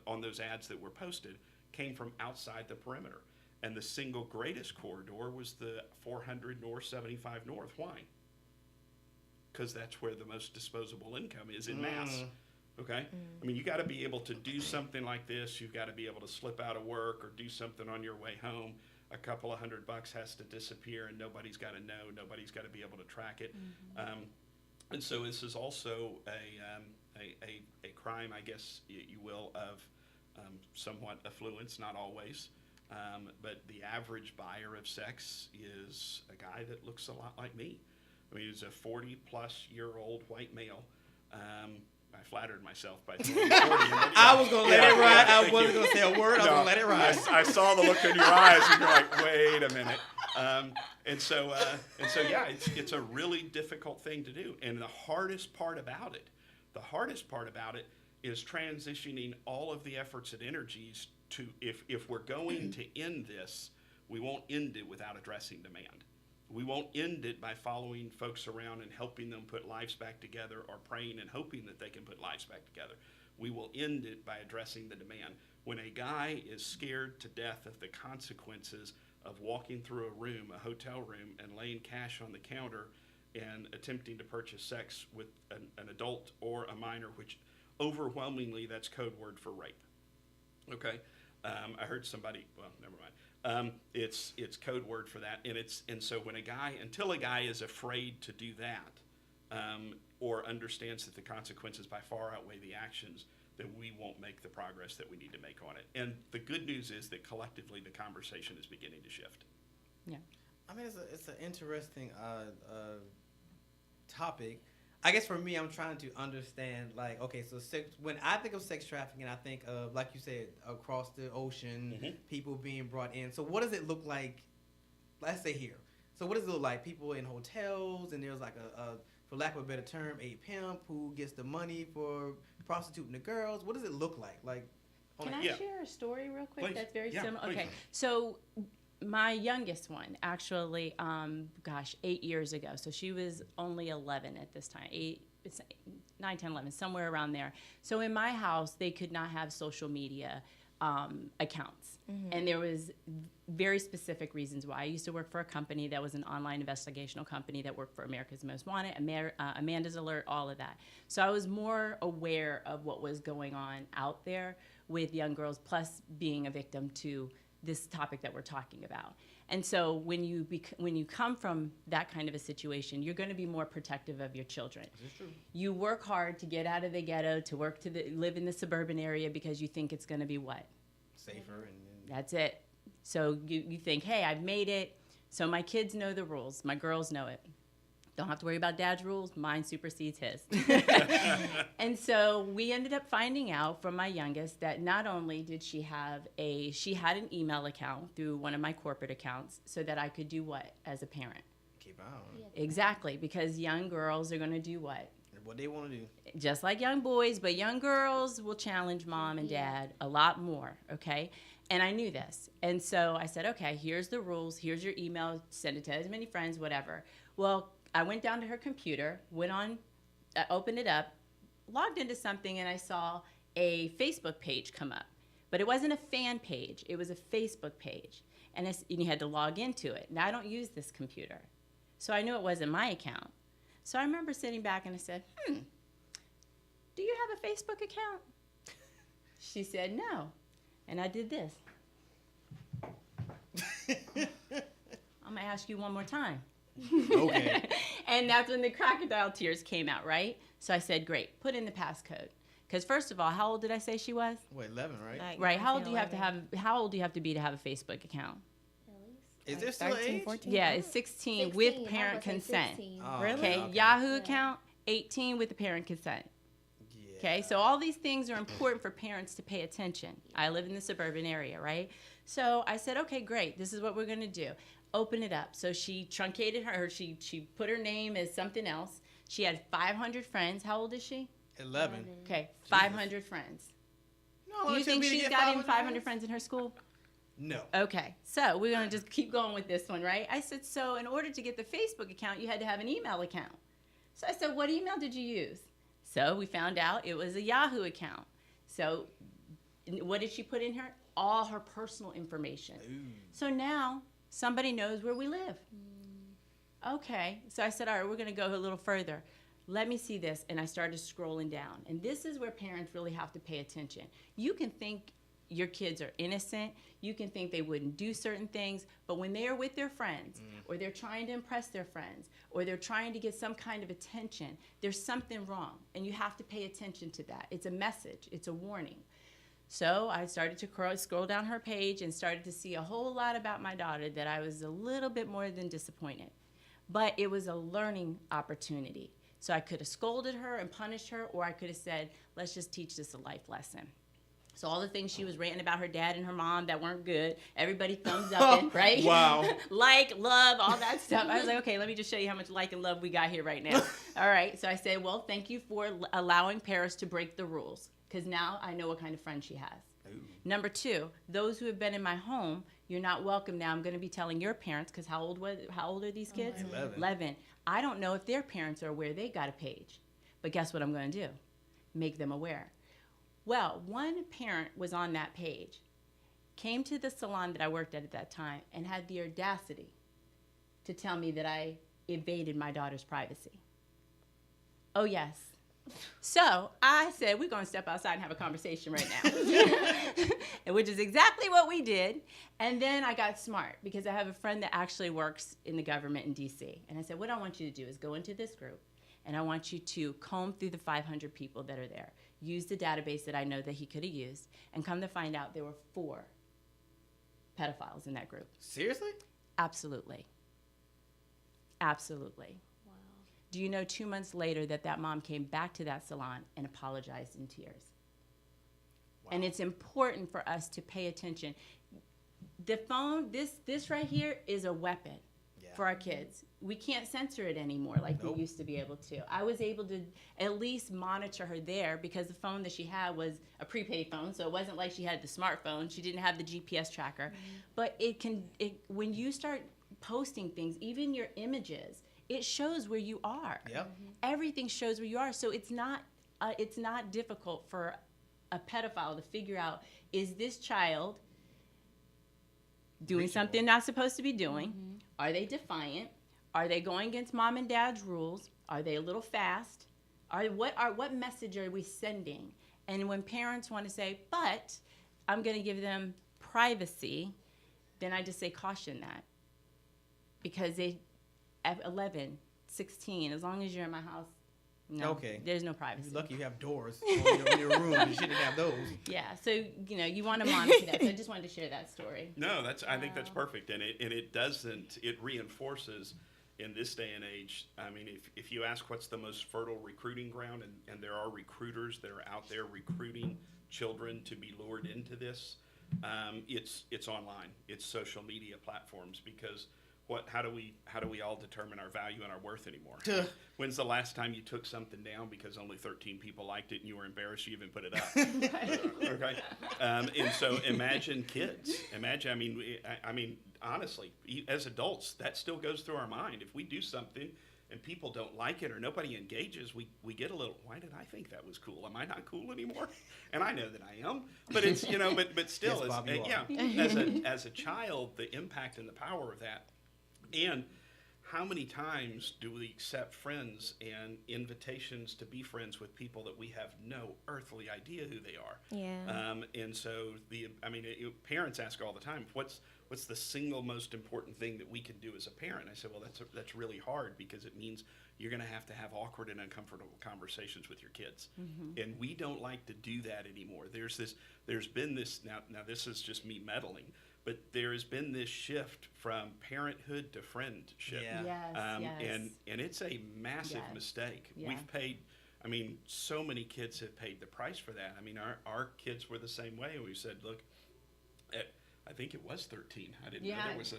on those ads that were posted came from outside the perimeter. And the single greatest corridor was the 400 North, 75 North. Why? Because that's where the most disposable income is in mass. Okay? I mean, you got to be able to do something like this. You've got to be able to slip out of work or do something on your way home. A couple of $100 has to disappear, and nobody's got to know. Nobody's got to be able to track it. And so this is also a crime, I guess you will, of somewhat affluence, not always. But the average buyer of sex is a guy that looks a lot like me. I mean, he's a 40-plus-year-old white male. I flattered myself by throwing 40. I was going to let it ride. I wasn't going to say a word. I was going to let it ride. I saw the look in your eyes, and you're like, wait a minute. And so yeah, it's a really difficult thing to do. And the hardest part about it is transitioning all of the efforts and energies to, if we're going to end this, we won't end it without addressing demand. We won't end it by following folks around and helping them put lives back together, or praying and hoping that they can put lives back together. We will end it by addressing the demand. When a guy is scared to death of the consequences of walking through a room, a hotel room, and laying cash on the counter and attempting to purchase sex with an adult or a minor, which overwhelmingly that's code word for rape. Okay? I heard somebody, well, never mind. It's code word for that, and so when until a guy is afraid to do that, or understands that the consequences by far outweigh the actions, then we won't make the progress that we need to make on it. And the good news is that collectively the conversation is beginning to shift. Yeah. I mean, it's an interesting topic. I guess for me, I'm trying to understand, like, okay, so when I think of sex trafficking, I think of, like you said, across the ocean, people being brought in. So what does it look like, let's say here. So what does it look like? People in hotels, and there's like for lack of a better term, a pimp who gets the money for prostituting the girls. What does it look like? Like, Can I share a story real quick? Please. That's very Yeah, similar. please. Okay, so my youngest one, actually, 8 years ago. So she was only 11 at this time. 9, 10, 11, somewhere around there. So in my house, they could not have social media accounts. And there was very specific reasons why. I used to work for a company that was an online investigational company that worked for America's Most Wanted, Amanda's Alert, all of that. So I was more aware of what was going on out there with young girls, plus being a victim to this topic that we're talking about. And so when you come from that kind of a situation, you're going to be more protective of your children. That's true. You work hard to get out of the ghetto, to live in the suburban area, because you think it's going to be what? Safer. That's it. So you think, hey, I've made it. So my kids know the rules. My girls know it. Don't have to worry about dad's rules. Mine supersedes his. And so we ended up finding out from my youngest that not only did she had an email account through one of my corporate accounts, so that I could do what as a parent? Keep on. Yeah. Exactly, because young girls are going to do what? What they want to do. Just like young boys, but young girls will challenge mom and dad a lot more, okay? And I knew this. And so I said, okay, here's the rules. Here's your email. Send it to as many friends, whatever. Well, I went down to her computer, opened it up, logged into something, and I saw a Facebook page come up. But it wasn't a fan page. It was a Facebook page. And you had to log into it. Now, I don't use this computer. So I knew it wasn't my account. So I remember sitting back and I said, do you have a Facebook account? She said, no. And I did this. I'm going to ask you one more time. Okay. And that's when the crocodile tears came out, right? So I said, great, put in the passcode. Because first of all, how old did I say she was? Wait, 11, right? Like Right. How old 19, do you have to 11. how old do you have to be to have a Facebook account? Is there still 13, age? 14? Yeah, it's 16 with parent consent. Oh, Really? Okay, okay. Yahoo account, 18 with the parent consent. Yeah. Okay, so all these things are important for parents to pay attention. I live in the suburban area, right? So I said, okay, great, this is what we're gonna do. Open it up. So she truncated she put her name as something else. She had 500 friends. How old is she? 11. Okay, 500 friends. No, Do you it think should be to she's get got even 500 friends in her school? No. Okay, so we're gonna just keep going with this one, right? I said, so in order to get the Facebook account, you had to have an email account. So I said, what email did you use? So we found out it was a Yahoo account. So what did she put in her? All her personal information. Ooh. So now somebody knows where we live. Okay, so I said, all right, we're gonna go a little further. Let me see this, and I started scrolling down. And this is where parents really have to pay attention. You can think your kids are innocent, you can think they wouldn't do certain things, but when they are with their friends, or they're trying to impress their friends, or they're trying to get some kind of attention, there's something wrong, and you have to pay attention to that. It's a message, it's a warning. So I started to scroll down her page and started to see a whole lot about my daughter that I was a little bit more than disappointed. But it was a learning opportunity So I could have scolded her and punished her, or I could have said, let's just teach this a life lesson. So all the things she was ranting about her dad and her mom that weren't good, everybody thumbs up it, right? Wow. Like, love, all that stuff. I was like, okay, let me just show you how much like and love we got here right now. All right, so I said, well, thank you for allowing Paris to break the rules, because now I know what kind of friend she has. Ooh. Number 2, those who have been in my home, you're not welcome now. I'm going to be telling your parents, because how old are these kids? 11. I don't know if their parents are aware they got a page, but guess what I'm going to do? Make them aware. Well, one parent was on that page, came to the salon that I worked at that time, and had the audacity to tell me that I invaded my daughter's privacy. Oh, yes. So I said, we're going to step outside and have a conversation right now, which is exactly what we did. And then I got smart, because I have a friend that actually works in the government in D.C. And I said, what I want you to do is go into this group, and I want you to comb through the 500 people that are there. Use the database that I know that he could have used, and come to find out there were 4 pedophiles in that group. Seriously? Absolutely. Absolutely. Wow. Do you know 2 months later that mom came back to that salon and apologized in tears? Wow. And it's important for us to pay attention. The phone, this right here is a weapon for our kids. We can't censor it anymore like we used to be able to. I was able to at least monitor her there, because the phone that she had was a prepaid phone, so it wasn't like she had the smartphone. She didn't have the GPS tracker. But when you start posting things, even your images, it shows where you are. Yep. Everything shows where you are. So it's not difficult for a pedophile to figure out, is this child doing something not supposed to be doing? Are they defiant? Are they going against mom and dad's rules? Are they a little fast? What message are we sending? And when parents want to say, but I'm going to give them privacy, then I just say caution that. Because at 11, 16, as long as you're in my house, no, there's no privacy. You're lucky you have doors in your room. You shouldn't have those. Yeah, so you want to monitor that. So I just wanted to share that story. No, I think that's perfect, and it reinforces in this day and age. I mean, if you ask what's the most fertile recruiting ground, and there are recruiters that are out there recruiting children to be lured into this, it's online. It's social media platforms, because how do we all determine our value and our worth anymore? When's the last time you took something down because only 13 people liked it and you were embarrassed you even put it up? Okay. And so imagine kids. I mean, honestly, as adults, that still goes through our mind. If we do something and people don't like it or nobody engages, we get a little, why did I think that was cool? Am I not cool anymore? And I know that I am, but it's, but still, yes, Bob, as a child, the impact and the power of that. And how many times do we accept friends and invitations to be friends with people that we have no earthly idea who they are? Yeah. And so parents ask all the time, what's the single most important thing that we can do as a parent? I said, well, that's really hard, because it means you're going to have awkward and uncomfortable conversations with your kids. Mm-hmm. And we don't like to do that anymore. There's been this, now this is just me meddling, but there has been this shift from parenthood to friendship. Yeah. Yes. And it's a massive mistake. Yeah. We've paid, so many kids have paid the price for that. Our kids were the same way. We said, look, I think it was 13. I didn't know there was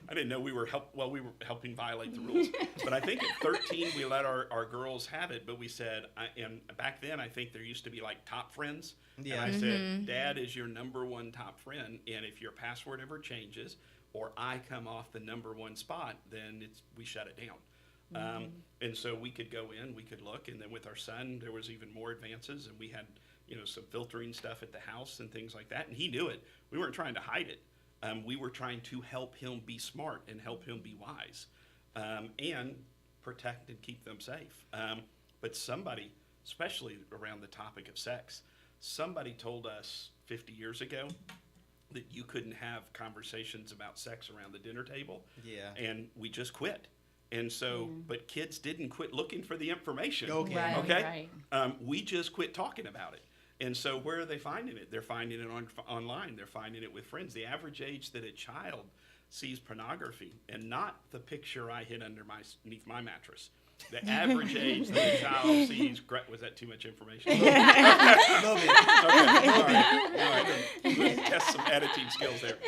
I didn't know we were helping violate the rules. But I think at 13 we let our girls have it. But we said, and back then I think there used to be like top friends. Yeah. And I said, Dad is your number one top friend, and if your password ever changes or I come off the number one spot, then we shut it down. And so we could go in, we could look, and then with our son there was even more advances, and we had some filtering stuff at the house and things like that, and he knew it. We weren't trying to hide it. We were trying to help him be smart and help him be wise, and protect and keep them safe. But somebody, especially around the topic of sex, somebody told us 50 years ago that you couldn't have conversations about sex around the dinner table. Yeah. And we just quit. And so, but kids didn't quit looking for the information. Okay. Right, okay. Right. We just quit talking about it. And so where are they finding it? They're finding it online. They're finding it with friends. The average age that a child sees pornography, and not the picture I hid underneath my mattress, The average age that a child sees. Was that too much information? A little bit. Okay, all right. Let's test some editing skills there.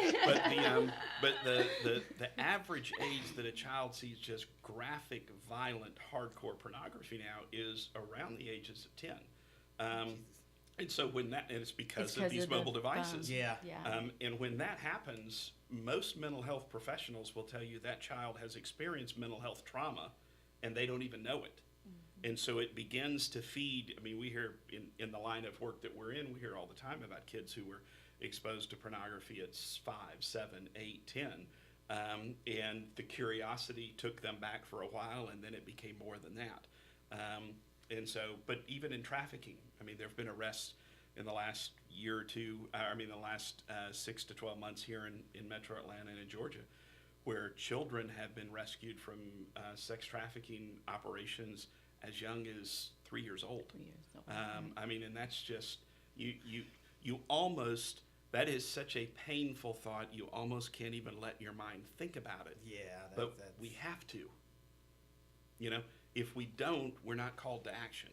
But the average age that a child sees just graphic, violent, hardcore pornography now is around the ages of 10. And so and it's because of these mobile devices. Yeah. And when that happens, most mental health professionals will tell you that child has experienced mental health trauma and they don't even know it. And so it begins to feed. I mean, we hear in the line of work that we're in, we hear all the time about kids who were exposed to pornography at 5, 7, 8, 10. And the curiosity took them back for a while, and then it became more than that. And so, but even in trafficking, I mean, there have been arrests in the last year or two, the last 6 to 12 months here in Metro Atlanta and in Georgia, where children have been rescued from sex trafficking operations as young as 3 years old. 3 years old. I mean, and that's just, you almost, that is such a painful thought, you almost can't even let your mind think about it. Yeah. But we have to. You know, if we don't, we're not called to action.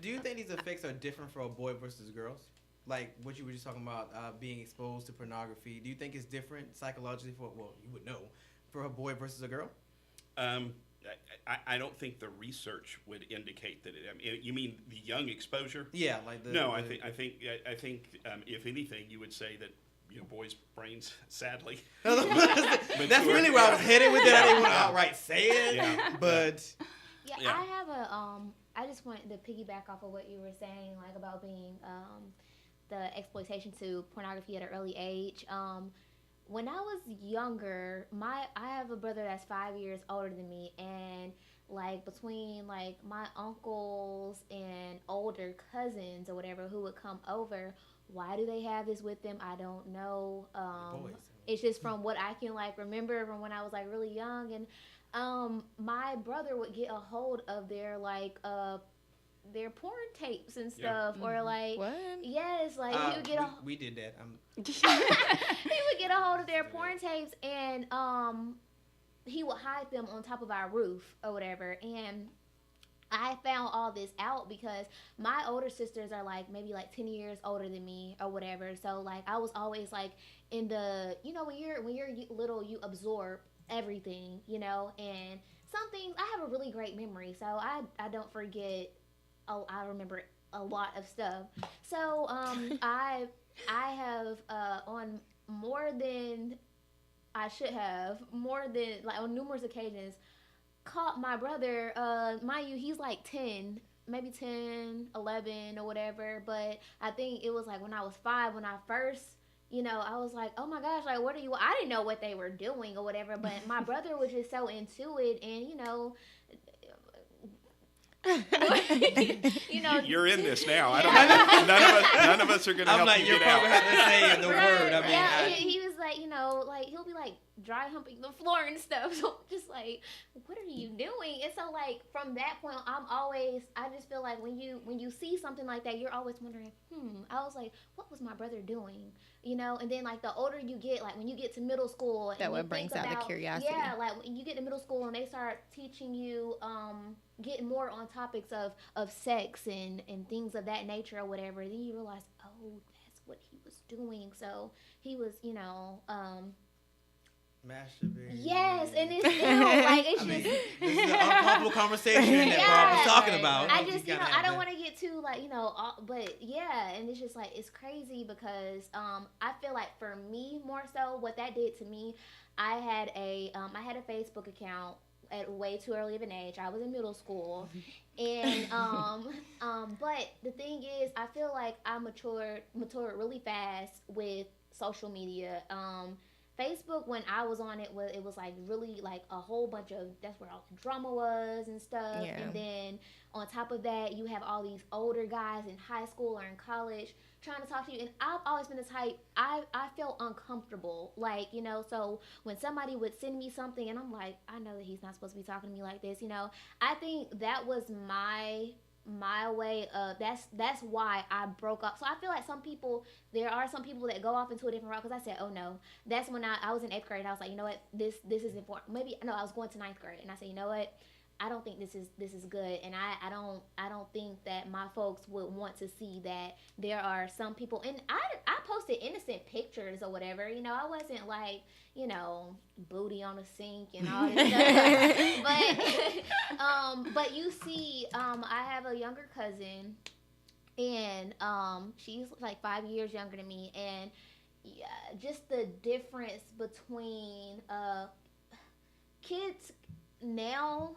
Do you think these effects are different for a boy versus girls? Like what you were just talking about, being exposed to pornography. Do you think it's different psychologically you would know, for a boy versus a girl? I don't think the research would indicate that. You mean the young exposure? Yeah, like the. No, I think if anything, you would say that boys' brains, sadly. That's really where I was headed with it. I didn't want to outright say it, but. Yeah, I have I just wanted to piggyback off of what you were saying, like about being the exploitation to pornography at an early age. When I was younger, I have a brother that's 5 years older than me, and like between like my uncles and older cousins or whatever who would come over, why do they have this with them? I don't know. It's just from what I can like remember from when I was like really young, and my brother would get a hold of their like their porn tapes and stuff, or like What? yes, like he would get we did that. he would get a hold of their porn tapes, and he would hide them on top of our roof or whatever. And I found all this out because my older sisters are like maybe like 10 years older than me or whatever. So like I was always like in the, when you're little, you absorb everything, and some things, I have a really great memory, so I don't forget. I remember a lot of stuff. So I have on more than I should have, on numerous occasions, caught my brother, mind you, he's like 10, maybe 10, 11 or whatever, but I think it was like when I was 5, when I first, I was like, oh my gosh, like, what are you, I didn't know what they were doing or whatever, but my brother was just so into it, and, You're in this now. I don't. None of us are going to help you get out. I'm like, you're probably have to say the word. I mean, he was like, like he'll be like dry humping the floor and stuff. So just like, what are you doing? And so like from that point, I just feel like when you see something like that, you're always wondering, I was like, what was my brother doing? And then like the older you get, like when you get to middle school, that what brings out the curiosity. Yeah, like when you get to middle school and they start teaching you, getting more on topics of sex and things of that nature or whatever, then you realize, oh, that's what he was doing. So he was, masturbating. Yes, and it's like it's just this is an uncomfortable conversation that Bob was talking about. I just I don't want to get too like but yeah, and it's just like it's crazy because I feel like for me more so what that did to me, I had a Facebook account at way too early of an age. I was in middle school, and but the thing is, I feel like I matured really fast with social media. Facebook, when I was on it was like really like a whole bunch of, that's where all the drama was and stuff. Yeah. And then on top of that, you have all these older guys in high school or in college trying to talk to you. And I've always been the type, I felt uncomfortable. Like, so when somebody would send me something and I'm like, I know that he's not supposed to be talking to me like this, I think that was my way of, that's why I broke up. So I feel like there are some people that go off into a different route, because I said, oh no, that's when I was in 8th grade and I was like, you know what, this is important. I was going to 9th grade and I said, you know what, I don't think this is good, and I don't think that my folks would want to see that there are some people, and I posted innocent pictures or whatever, you know, I wasn't like, you know, booty on a sink and all this stuff, but you see, I have a younger cousin, and she's like 5 years younger than me, and yeah, just the difference between kids now.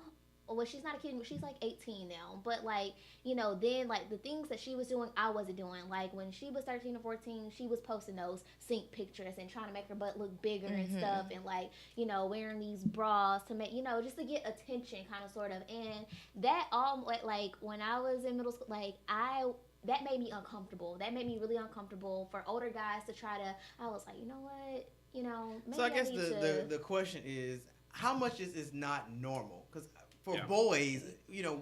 Well, she's not a kid, she's like 18 now, but like, you know, then like the things that she was doing, I wasn't doing. Like when she was 13 or 14, she was posting those sink pictures and trying to make her butt look bigger and stuff, and like, you know, wearing these bras to make, you know, just to get attention, kind of, sort of. And that all, like when I was in middle school, like that made me uncomfortable. That made me really uncomfortable for older guys to try to. I was like, you know what, you know. Maybe So I guess the question is, how much is not normal? Because for boys, you know,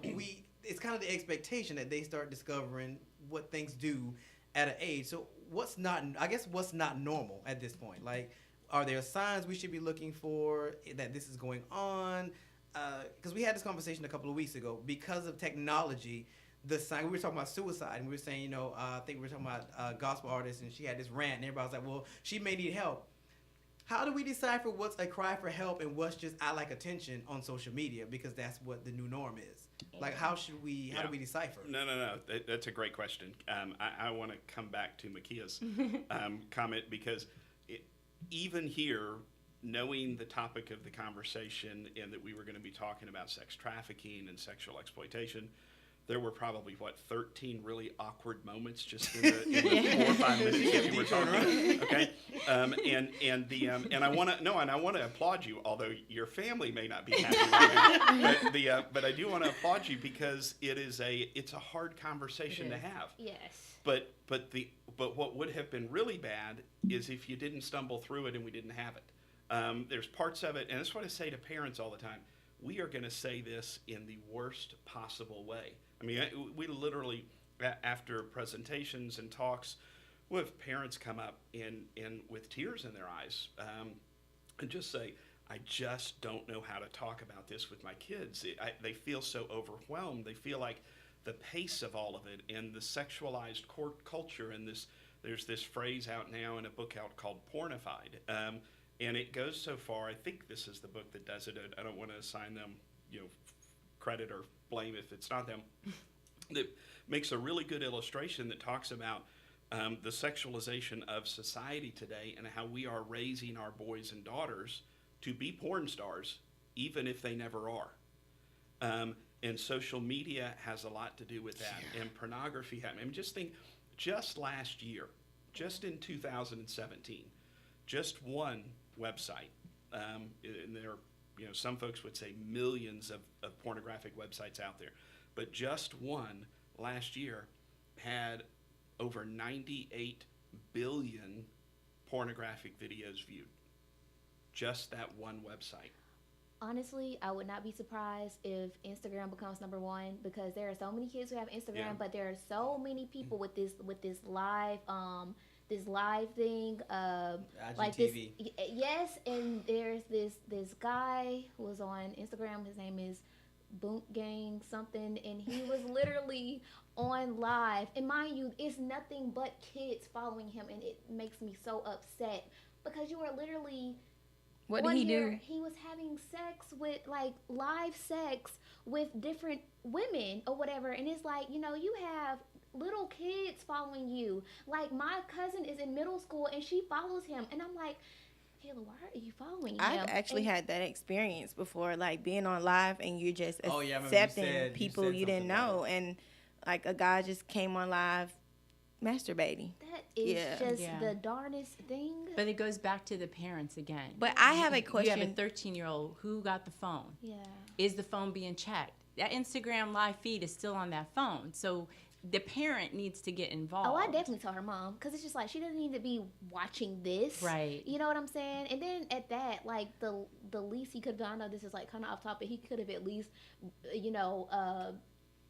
it's kind of the expectation that they start discovering what things do at an age. So what's not normal at this point? Like, are there signs we should be looking for that this is going on? Because we had this conversation a couple of weeks ago. Because of technology, the sign, we were talking about suicide, and we were saying, you know, I think we were talking about a gospel artist, and she had this rant, and everybody was like, well, she may need help. How do we decipher what's a cry for help and what's just I like attention on social media, because that's what the new norm is? Like, how do we decipher? No. That's a great question. I want to come back to Makia's comment, because even here, knowing the topic of the conversation and that we were going to be talking about sex trafficking and sexual exploitation, there were probably 13 really awkward moments just in the 4 or 5 minutes that we were talking. Okay, and I want to applaud you, although your family may not be happy right now. But I do want to applaud you, because it's a hard conversation to have. Yes. But what would have been really bad is if you didn't stumble through it and we didn't have it. There's parts of it, and that's what I say to parents all the time. We are going to say this in the worst possible way. I mean, we literally, after presentations and talks, we'll have parents come up and with tears in their eyes and just say, I just don't know how to talk about this with my kids. They feel so overwhelmed. They feel like the pace of all of it and the sexualized culture, and there's this phrase out now in a book out called Pornified. And it goes so far, I think this is the book that does it. I don't want to assign them, you know, credit or blame if it's not them. That makes a really good illustration that talks about the sexualization of society today and how we are raising our boys and daughters to be porn stars, even if they never are. And social media has a lot to do with that, and pornography. I mean, just think, just last year, just in 2017, just one website, and there are, you know, some folks would say millions of pornographic websites out there, but just one last year had over 98 billion pornographic videos viewed. Just that one website. Honestly, I would not be surprised if Instagram becomes number one, because there are so many kids who have Instagram, but there are so many people with this live thing, like this. Yes, and there's this guy who was on Instagram. His name is Boot Gang something, and he was literally on live. And mind you, it's nothing but kids following him, and it makes me so upset, because you are literally. What did he do? He was having sex with, like, live sex with different women or whatever, and it's like, you know, you have little kids following you. Like, my cousin is in middle school and she follows him, and I'm like, Kayla, why are you following him? I've actually had that experience before, like being on live and you're just accepting people you didn't know, and like a guy just came on live masturbating. That is just the darnest thing. But it goes back to the parents again. But I have a question. You have a 13-year-old who got the phone. Yeah. Is the phone being checked? That Instagram live feed is still on that phone. So the parent needs to get involved. Oh, I definitely tell her mom, because it's just like, she doesn't need to be watching this. Right. You know what I'm saying? And then at that, like, the least he could have done, I know this is like kind of off topic, he could have at least, you know,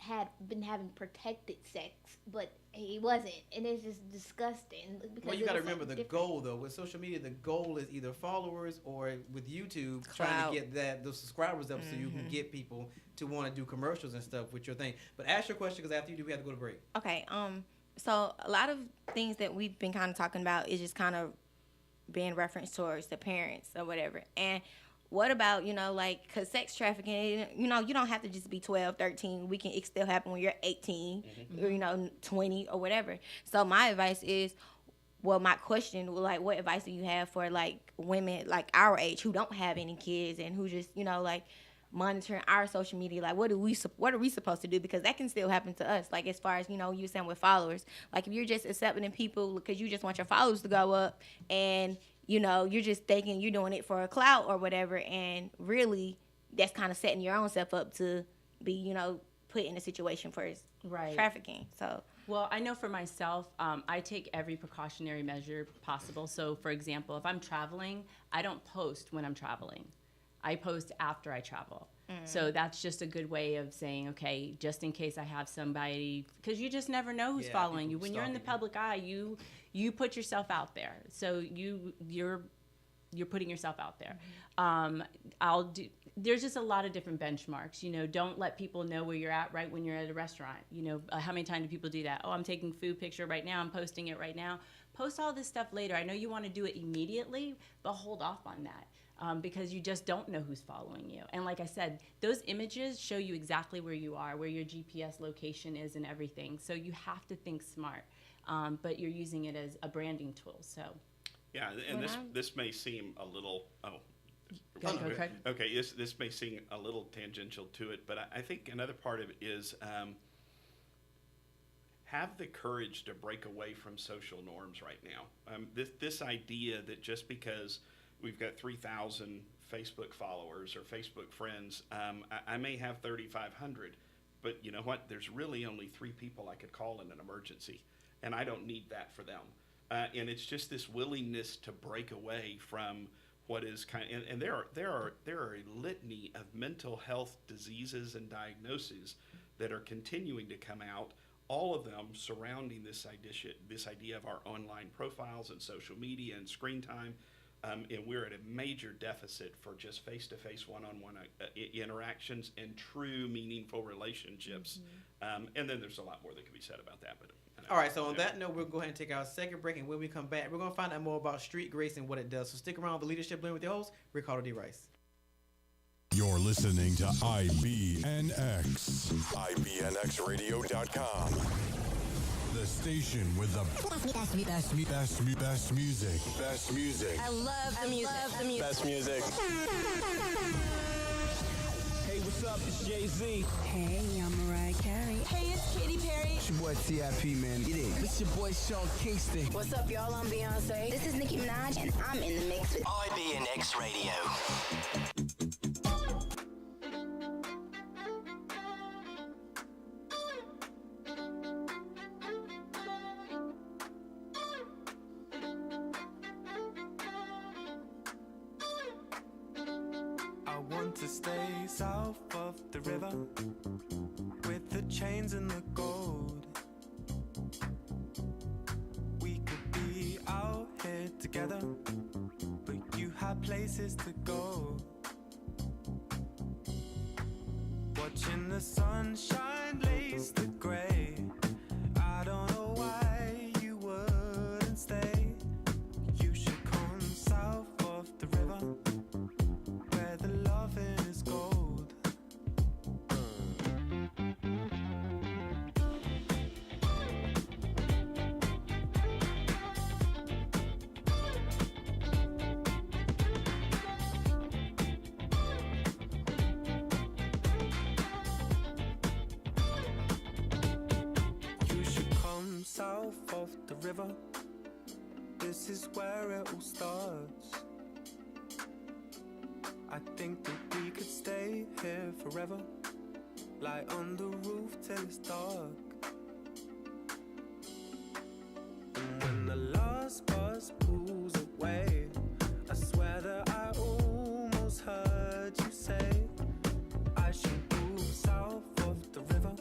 had been having protected sex, but he wasn't, and it's just disgusting. Because Well, you got to it was, remember the different. goal though. With social media, the goal is either followers or with YouTube trying Clout. to get those subscribers up so you can get people to want to do commercials and stuff with your thing. But ask your question because after you do, we have to go to break. Okay. So a lot of things that we've been kind of talking about is just kind of being referenced towards the parents or whatever. And what about, like, because sex trafficking, you don't have to just be 12, 13. It can still happen when you're 18 or, 20 or whatever. So my advice is, my question, like, what advice do you have for, like, women, like, our age who don't have any kids and who just, like, monitoring our social media? Like, what are we supposed to do? Because that can still happen to us. Like, as far as, you were saying with followers. Like, if you're just accepting people because you just want your followers to go up and you're just thinking you're doing it for a clout or whatever, and really that's kind of setting your own self up to be, put in a situation for trafficking. So, well, I know for myself, I take every precautionary measure possible. So, for example, if I'm traveling, I don't post when I'm traveling. I post after I travel. So that's just a good way of saying, okay, just in case I have somebody, because you just never know who's following you. When you're in the public eye, you put yourself out there. So you're putting yourself out there. There's just a lot of different benchmarks. Don't let people know where you're at right when you're at a restaurant. How many times do people do that? Oh, I'm taking food picture right now. I'm posting it right now. Post all this stuff later. I know you want to do it immediately, but hold off on that. Because you just don't know who's following you. And like I said, those images show you exactly where you are, where your GPS location is and everything. So you have to think smart, but you're using it as a branding tool. So Yeah, and this may seem a little, Okay. okay, this may seem a little tangential to it, but I think another part of it is have the courage to break away from social norms right now. This idea that just because we've got 3,000 Facebook followers or Facebook friends, I may have 3,500, but you know what? There's really only 3 people I could call in an emergency, and I don't need that for them. And it's just this willingness to break away from what is and there are a litany of mental health diseases and diagnoses that are continuing to come out, all of them surrounding this idea of our online profiles and social media and screen time. And we're at a major deficit for just face-to-face, one-on-one interactions and true, meaningful relationships. And then there's a lot more that can be said about that. But All right, so on that note, we'll go ahead and take our second break, and when we come back, we're going to find out more about street grace and what it does. So stick around with the Leadership Blend with your host, Ricardo D. Rice. You're listening to IBNX, IBNXradio.com. The station with the best music. Best music. I love the music. Best music. Hey, what's up? It's Jay-Z. Hey, I'm Mariah Carey. Hey, it's Katy Perry. It's your boy T.I.P., man. Get in. It's your boy Sean Kingston. What's up, y'all? I'm Beyonce. This is Nicki Minaj, and I'm in the mix with IBNX Radio. I want to stay south of the river with the chains and the gold. We could be out here together, but you have places to go. Watching the sunshine lace the gray. I don't know why you wouldn't stay. You should come south of the river, where the loving is gold. You should come south of the river. This is where it all starts. I think that we could stay here forever, lie on the roof till it's dark. And when the last bus pulls away, I swear that I almost heard you say I should move south of the river,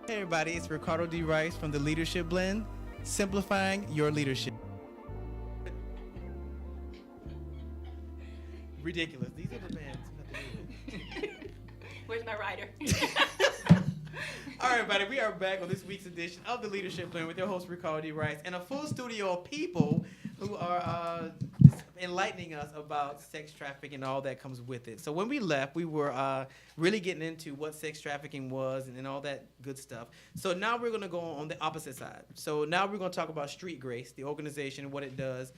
Hey everybody, it's Ricardo D. Rice from the Leadership Blend, simplifying your leadership. Ridiculous. These are the bands. Where's my rider? All right, everybody, we are back on this week's edition of the Leadership Blend with your host, Ricardo D. Rice, and a full studio of people who are enlightening us about sex trafficking and all that comes with it. So when we left, we were really getting into what sex trafficking was and all that good stuff. So now we're going to go on the opposite side. So now we're going to talk about Street Grace, the organization, what it does.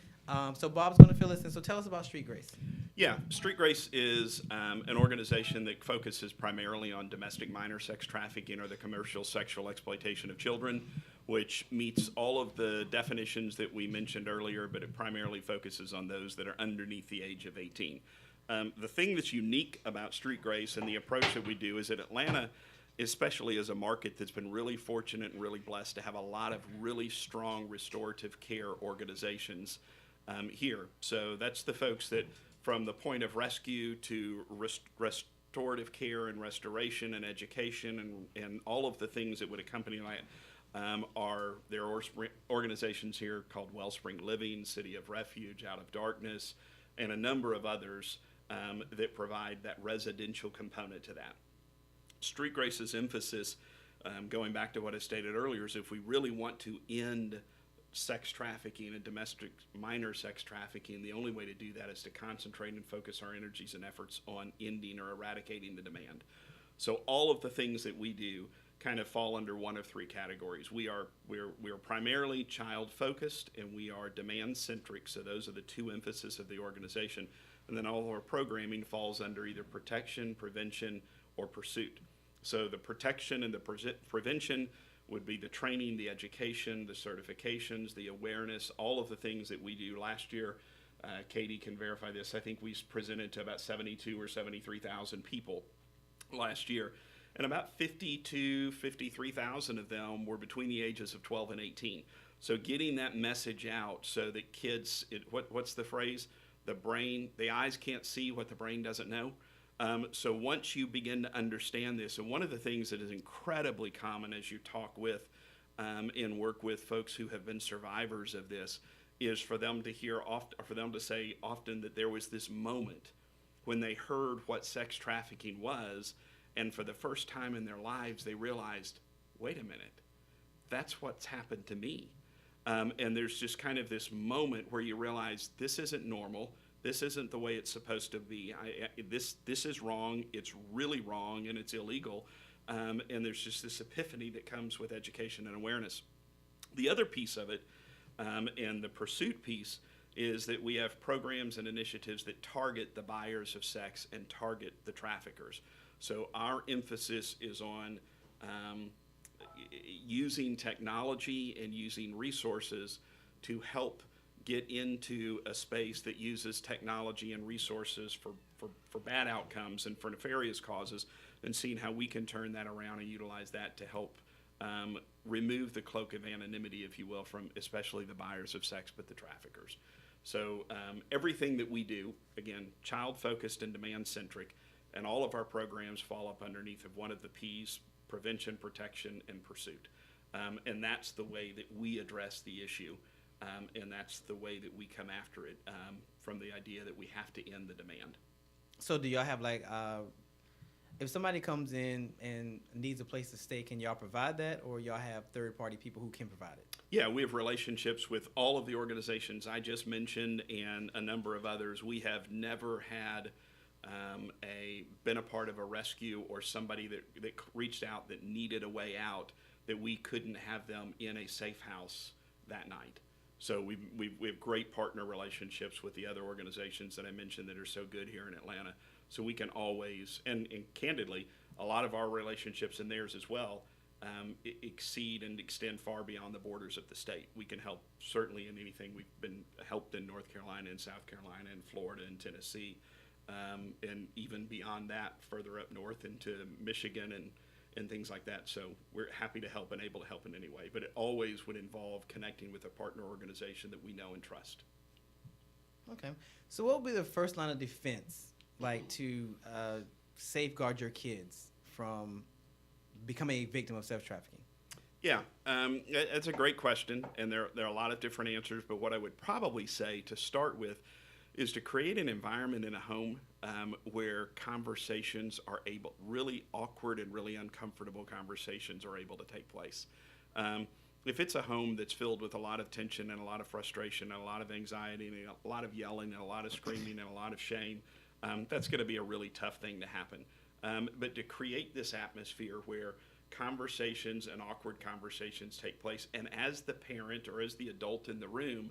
So Bob's going to fill us in. So tell us about Street Grace. Yeah, Street Grace is an organization that focuses primarily on domestic minor sex trafficking or the commercial sexual exploitation of children, which meets all of the definitions that we mentioned earlier, but it primarily focuses on those that are underneath the age of 18. The thing that's unique about Street Grace and the approach that we do is that Atlanta, especially as a market that's been really fortunate and really blessed to have a lot of really strong restorative care organizations here. So that's the folks that, from the point of rescue to restorative care and restoration and education and all of the things that would accompany that, there are organizations here called Wellspring Living, City of Refuge, Out of Darkness, and a number of others that provide that residential component to that. Street Grace's emphasis, going back to what I stated earlier, is if we really want to end sex trafficking and domestic minor sex trafficking, the only way to do that is to concentrate and focus our energies and efforts on ending or eradicating the demand. So all of the things that we do kind of fall under one of three categories. We're primarily child focused and we are demand centric. So those are the two emphases of the organization. And then all of our programming falls under either protection, prevention, or pursuit. So the protection and the prevention would be the training, the education, the certifications, the awareness, all of the things that we do. Last year, Katie can verify this, I think we presented to about 72 or 73,000 people last year. And about 53,000 of them were between the ages of 12 and 18. So getting that message out so that kids, what's the phrase? The eyes can't see what the brain doesn't know. So once you begin to understand this, and one of the things that is incredibly common as you talk with and work with folks who have been survivors of this, is for them to hear often, or for them to say often that there was this moment when they heard what sex trafficking was, and for the first time in their lives they realized, wait a minute, that's what's happened to me. And there's just kind of this moment where you realize this isn't normal. This isn't the way it's supposed to be. This is wrong. It's really wrong, and it's illegal. And there's just this epiphany that comes with education and awareness. The other piece of it, and the pursuit piece, is that we have programs and initiatives that target the buyers of sex and target the traffickers. So our emphasis is on using technology and using resources to help get into a space that uses technology and resources for bad outcomes and for nefarious causes, and seeing how we can turn that around and utilize that to help remove the cloak of anonymity, if you will, from especially the buyers of sex, but the traffickers. So everything that we do, again, child-focused and demand-centric, and all of our programs fall up underneath of one of the P's: prevention, protection, and pursuit. And that's the way that we address the issue. And that's the way that we come after it, from the idea that we have to end the demand. So do y'all have if somebody comes in and needs a place to stay, can y'all provide that, or y'all have third-party people who can provide it? Yeah, we have relationships with all of the organizations I just mentioned and a number of others. We have never had been a part of a rescue or somebody that reached out that needed a way out that we couldn't have them in a safe house that night. So we have great partner relationships with the other organizations that I mentioned that are so good here in Atlanta. So we can always, and candidly, a lot of our relationships and theirs as well exceed and extend far beyond the borders of the state. We can help certainly in anything. We've been helped in North Carolina and South Carolina and Florida and Tennessee, and even beyond that, further up north into Michigan and things like that. So we're happy to help and able to help in any way. But it always would involve connecting with a partner organization that we know and trust. Okay. So what would be the first line of defense, to safeguard your kids from become a victim of sex trafficking? Yeah, that's a great question, and there are a lot of different answers. But what I would probably say to start with is to create an environment in a home where conversations are able, really awkward and really uncomfortable conversations are able to take place. If it's a home that's filled with a lot of tension and a lot of frustration and a lot of anxiety and a lot of yelling and a lot of screaming and a lot of shame, that's going to be a really tough thing to happen. But to create this atmosphere where conversations and awkward conversations take place, and as the parent or as the adult in the room,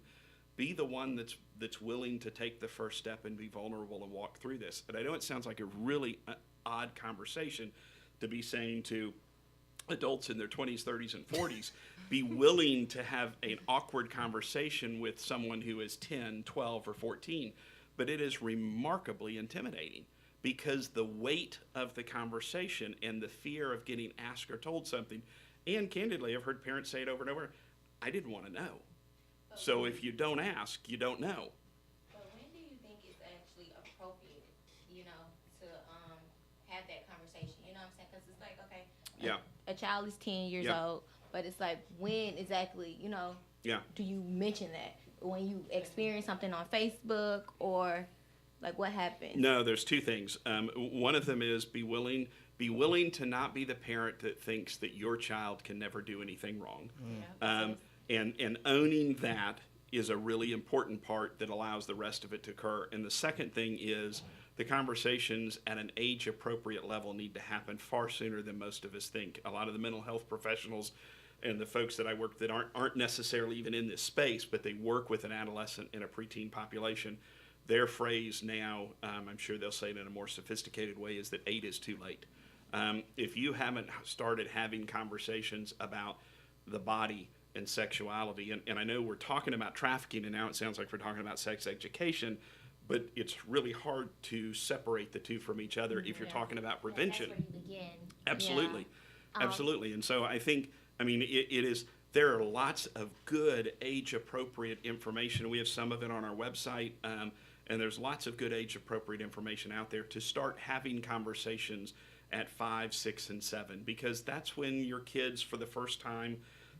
be the one that's willing to take the first step and be vulnerable and walk through this. And I know it sounds like a really odd conversation to be saying to adults in their 20s, 30s, and 40s, be willing to have an awkward conversation with someone who is 10, 12, or 14. But it is remarkably intimidating because the weight of the conversation and the fear of getting asked or told something, and candidly, I've heard parents say it over and over, I didn't want to know. So if you don't ask, you don't know. But when do you think it's actually appropriate, to have that conversation? You know what I'm saying? Because it's like, okay, Yeah. a child is 10 years Yeah. old, but it's like, when exactly, Yeah. do you mention that? When you experience something on Facebook, or like what happened? No, there's two things. One of them is be willing to not be the parent that thinks that your child can never do anything wrong. And owning that is a really important part that allows the rest of it to occur. And the second thing is the conversations at an age-appropriate level need to happen far sooner than most of us think. A lot of the mental health professionals and the folks that I work that aren't necessarily even in this space, but they work with an adolescent and a preteen population, their phrase now, I'm sure they'll say it in a more sophisticated way, is that 8 is too late. If you haven't started having conversations about the body and sexuality, and I know we're talking about trafficking, and now it sounds like we're talking about sex education, but it's really hard to separate the two from each other if you're talking about prevention. That's where you begin. Absolutely. Absolutely. And so I think, it is, there are lots of good age-appropriate information. We have some of it on our website, and there's lots of good age-appropriate information out there to start having conversations at 5, 6, and 7, because that's when your kids, for the first time,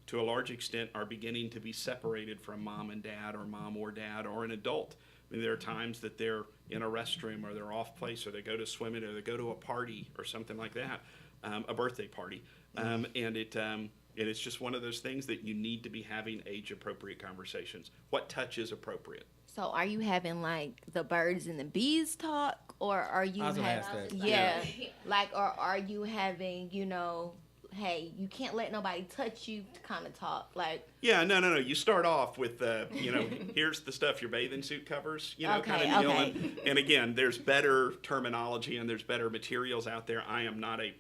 to a large extent, are beginning to be separated from mom and dad, or mom or dad, or an adult. There are times that they're in a restroom, or they're off place, or they go to swimming, or they go to a party, or something like that, a birthday party, and it's just one of those things that you need to be having age-appropriate conversations. What touch is appropriate? So are you having like the birds and the bees talk, or are you I was gonna ask that. like, or are you having, hey, you can't let nobody touch you kind of talk, like? Yeah, no. You start off with, here's the stuff your bathing suit covers, kind of deal. Okay. And again, there's better terminology and there's better materials out there. I am not a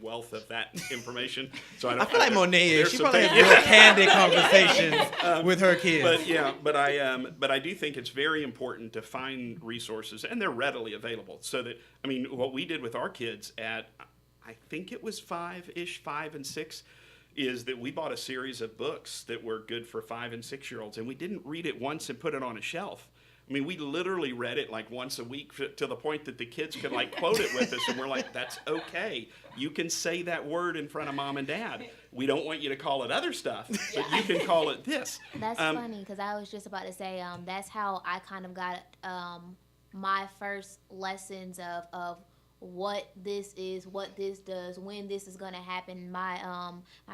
wealth of that information, so I don't. I feel like Monet is. there's She some probably things- has real candid conversations with her kids. But I do think it's very important to find resources, and they're readily available. So that, what we did with our kids at, I think it was 5 and 6, is that we bought a series of books that were good for 5 and 6-year-olds, and we didn't read it once and put it on a shelf. We literally read it like once a week to the point that the kids could like quote it with us, and we're like, that's okay. You can say that word in front of mom and dad. We don't want you to call it other stuff, but you can call it this. That's funny, because I was just about to say that's how I kind of got my first lessons of what this is, what this does, when this is going to happen. My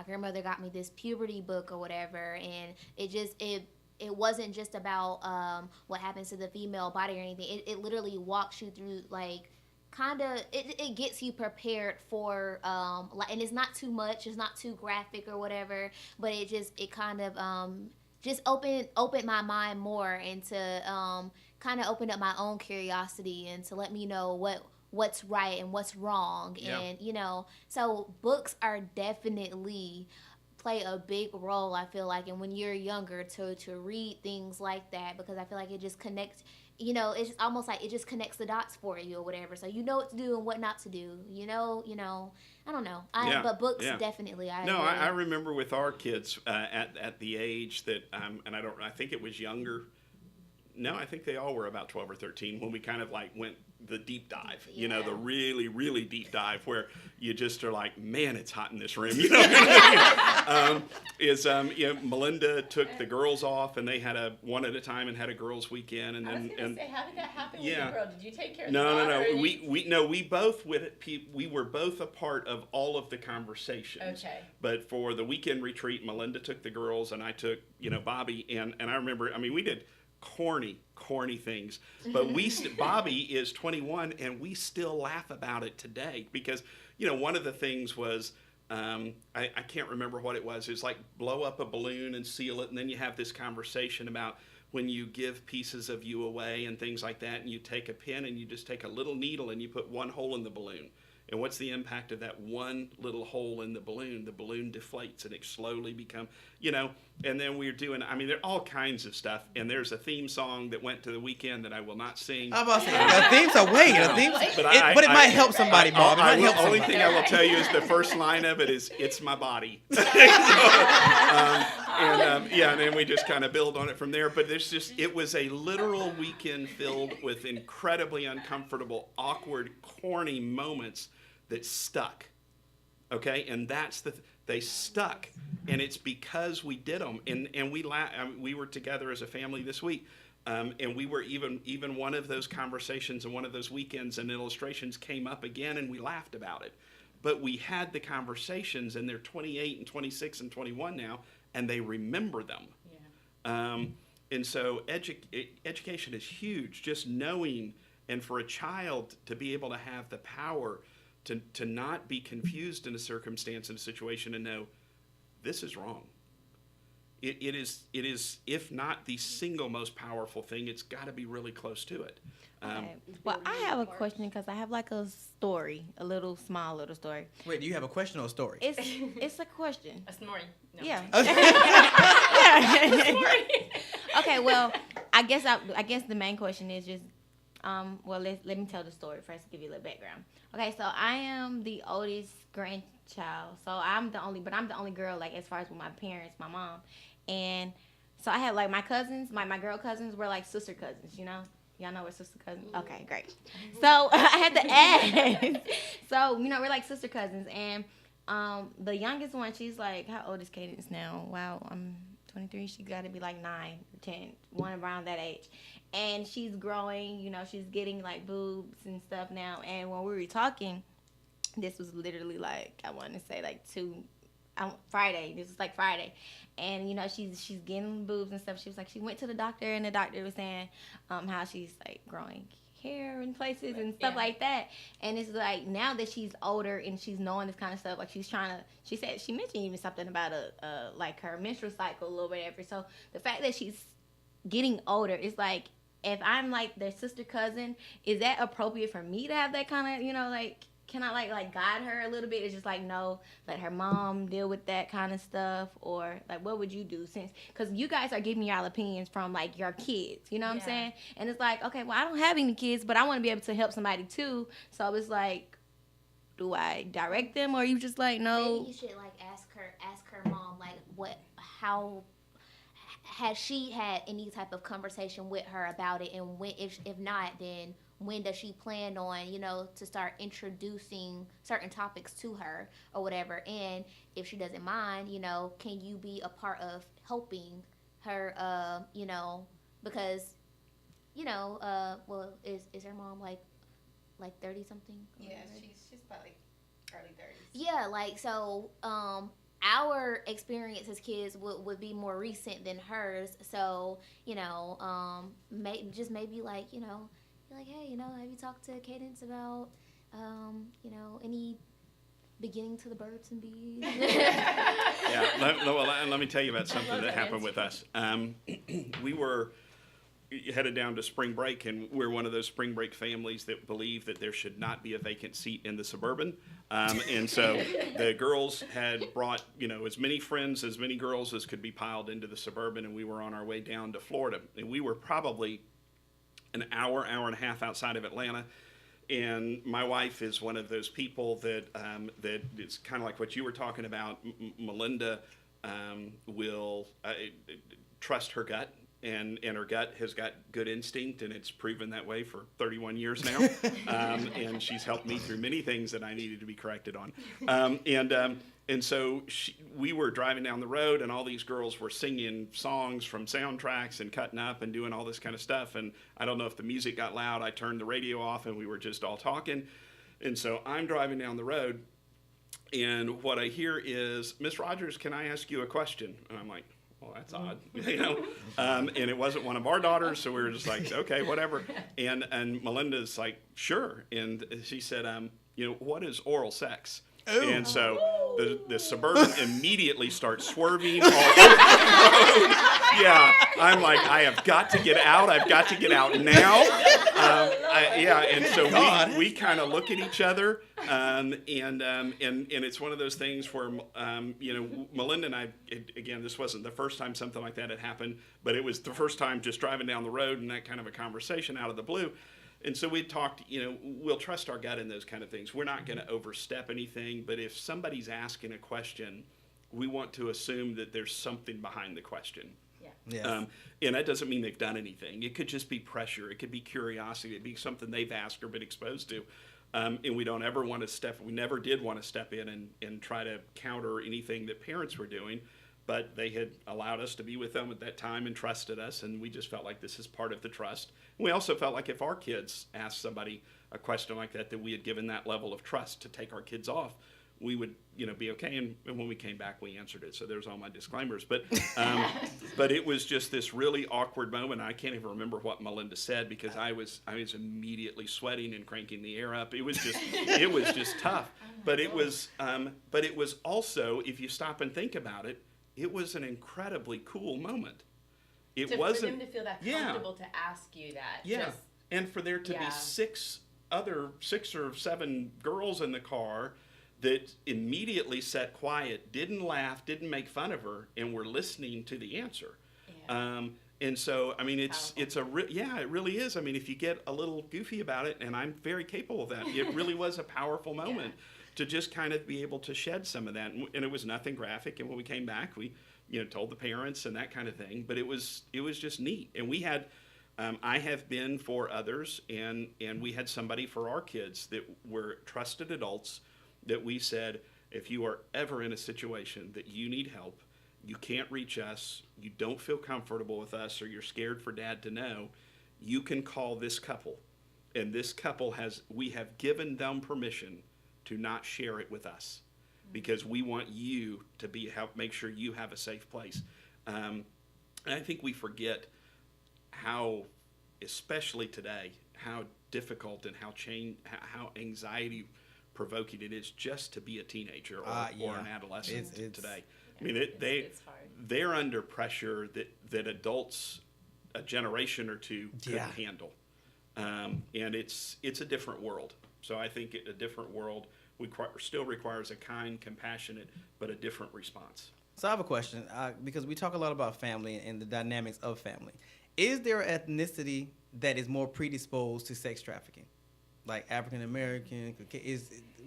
grandmother got me this puberty book or whatever, and it wasn't just about what happens to the female body or anything. It literally walks you through, like, kind of, it gets you prepared for, and it's not too much, it's not too graphic or whatever, but it kind of just opened my mind more, and to kind of open up my own curiosity, and to let me know what's right and what's wrong. Yeah. And so books are definitely play a big role, I feel like, and when you're younger, to read things like that, because I feel like it just connects, it's almost like it just connects the dots for you or whatever, so you know what to do and what not to do, I don't know. But books, definitely. I remember with our kids at the age that, and I think it was younger, No, I think they all were about 12 or 13 when we kind of like went the deep dive, you know, the really, really deep dive where you just are like, man, it's hot in this room. You know, Melinda took the girls off and they had one at a time and had a girls weekend. And then, how did that happen with the girl? Did you take care of No. We were both a part of all of the conversations. Okay. But for the weekend retreat, Melinda took the girls and I took, Bobby. And I remember, we did corny things, but Bobby is 21 and we still laugh about it today because one of the things was I can't remember what it was. It's like blow up a balloon and seal it, and then you have this conversation about when you give pieces of you away and things like that, and you take a pin and you just take a little needle and you put one hole in the balloon. And what's the impact of that one little hole in the balloon? The balloon deflates and it slowly becomes, and then we're doing, there are all kinds of stuff. And there's a theme song that went to the weekend that I will not sing. I'm about to say, the themes are way, but it might help somebody, Bob. The only thing I will tell you is the first line of it is, it's my body. And then we just kind of build on it from there. But it was a literal weekend filled with incredibly uncomfortable, awkward, corny moments that stuck. Okay, and they stuck, and it's because we did them, and we were together as a family this week, and we were even one of those conversations and one of those weekends and illustrations came up again, and we laughed about it, but we had the conversations, and they're 28 and 26 and 21 now, and they remember them. Yeah. And so education is huge. Just knowing, and for a child to be able to have the power to not be confused in a circumstance, in a situation, and know this is wrong. It is, if not the single most powerful thing, it's got to be really close to it. Okay. Well, I have a question because I have like a story, small little story. Wait, do you have a question or a story? It's a question. A snoring. No. Yeah. Okay. Well, I guess the main question is just, let me tell the story first to give you a little background. Okay, so I am the oldest grandchild, so I'm the only girl, like, as far as with my parents, my mom, and so I had, like, my cousins, my girl cousins were, like, sister cousins, Y'all know we're sister cousins? Okay, great. So I had to ask. So, we're, like, sister cousins, and the youngest one, she's, like, how old is Cadence now? Wow, I'm 23. She got to be, like, 9 or 10, one around that age. And she's growing, she's getting like boobs and stuff now. And when we were talking, this was literally like, I want to say like Friday. This was like Friday. And, she's getting boobs and stuff. She was like, she went to the doctor and the doctor was saying how she's like growing hair in places and stuff like that. And it's like now that she's older and she's knowing this kind of stuff, like she mentioned even something about like her menstrual cycle or whatever. So the fact that she's getting older, it's like, if I'm like their sister cousin, is that appropriate for me to have that kind of, like, can I like guide her a little bit? It's just like, no, let her mom deal with that kind of stuff, or like, what would you do? Because you guys are giving y'all opinions from like your kids, you know what I'm saying? And it's like, okay, well, I don't have any kids, but I want to be able to help somebody too. So it's like, do I direct them, or you just like, no? Maybe you should like ask her mom, like, how has she had any type of conversation with her about it, and when, if not, then when does she plan on, to start introducing certain topics to her or whatever? And if she doesn't mind, can you be a part of helping her, because, well, is her mom like 30 something? Yeah, she's probably early 30s. Yeah, like, so, our experience as kids would be more recent than hers. So, maybe like, you're like, hey, have you talked to Cadence about, any beginning to the birds and bees? Yeah, let me tell you about something that happened with us. We were headed down to spring break, and we're one of those spring break families that believe that there should not be a vacant seat in the Suburban. And so the girls had brought, as many friends, as many girls as could be piled into the Suburban, and we were on our way down to Florida. And we were probably an hour and a half outside of Atlanta. And my wife is one of those people that it's kind of like what you were talking about. Melinda will trust her gut. and her gut has got good instinct, and it's proven that way for 31 years now. And she's helped me through many things that I needed to be corrected on. And so we were driving down the road, and all these girls were singing songs from soundtracks and cutting up and doing all this kind of stuff. And I don't know if the music got loud. I turned the radio off, and we were just all talking. And so I'm driving down the road, and what I hear is, "Miss Rodgers, can I ask you a question?" And I'm like, well, that's odd, and it wasn't one of our daughters, so we were just like, okay, whatever. And Melinda's like, sure. And she said, what is oral sex? Ooh. And so the Suburban immediately starts swerving all over the road. Yeah, I'm like, I have got to get out. I've got to get out now. And so we kind of look at each other, and it's one of those things where, Melinda and I, again, this wasn't the first time something like that had happened, but it was the first time just driving down the road and that kind of a conversation out of the blue. And so we talked, we'll trust our gut in those kind of things. We're not going to overstep anything, but if somebody's asking a question, we want to assume that there's something behind the question. Yeah. Yes. And that doesn't mean they've done anything. It could just be pressure. It could be curiosity. It'd be something they've asked or been exposed to. And we don't ever want to we never did want to step in and try to counter anything that parents were doing. But they had allowed us to be with them at that time and trusted us, and we just felt like this is part of the trust. And we also felt like if our kids asked somebody a question like that we had given that level of trust to take our kids off, we would, be okay. And when we came back, we answered it. So there's all my disclaimers. But but it was just this really awkward moment. I can't even remember what Melinda said because I was immediately sweating and cranking the air up. It was just tough. But it was also, if you stop and think about it, it was an incredibly cool moment. It wasn't for them to feel that comfortable to ask you that. Yeah, and for there to be six or seven girls in the car that immediately sat quiet, didn't laugh, didn't make fun of her, and were listening to the answer. Yeah. And so, I mean, it really is. I mean, if you get a little goofy about it, and I'm very capable of that, it really was a powerful moment. Yeah. To just kind of be able to shed some of that. And it was nothing graphic. And when we came back, we, told the parents and that kind of thing. But it was just neat. And we had, I have been for others, and we had somebody for our kids that were trusted adults that we said, if you are ever in a situation that you need help, you can't reach us, you don't feel comfortable with us, or you're scared for dad to know, you can call this couple. And this couple we have given them permission to not share it with us, because we want you to make sure you have a safe place. And I think we forget how, especially today, how difficult and how anxiety provoking it is just to be a teenager or an adolescent today. I mean, they're under pressure that adults a generation or two couldn't handle, and it's a different world. So I think a different world still requires a kind, compassionate, but a different response. So I have a question, because we talk a lot about family and the dynamics of family. Is there an ethnicity that is more predisposed to sex trafficking? Like African American,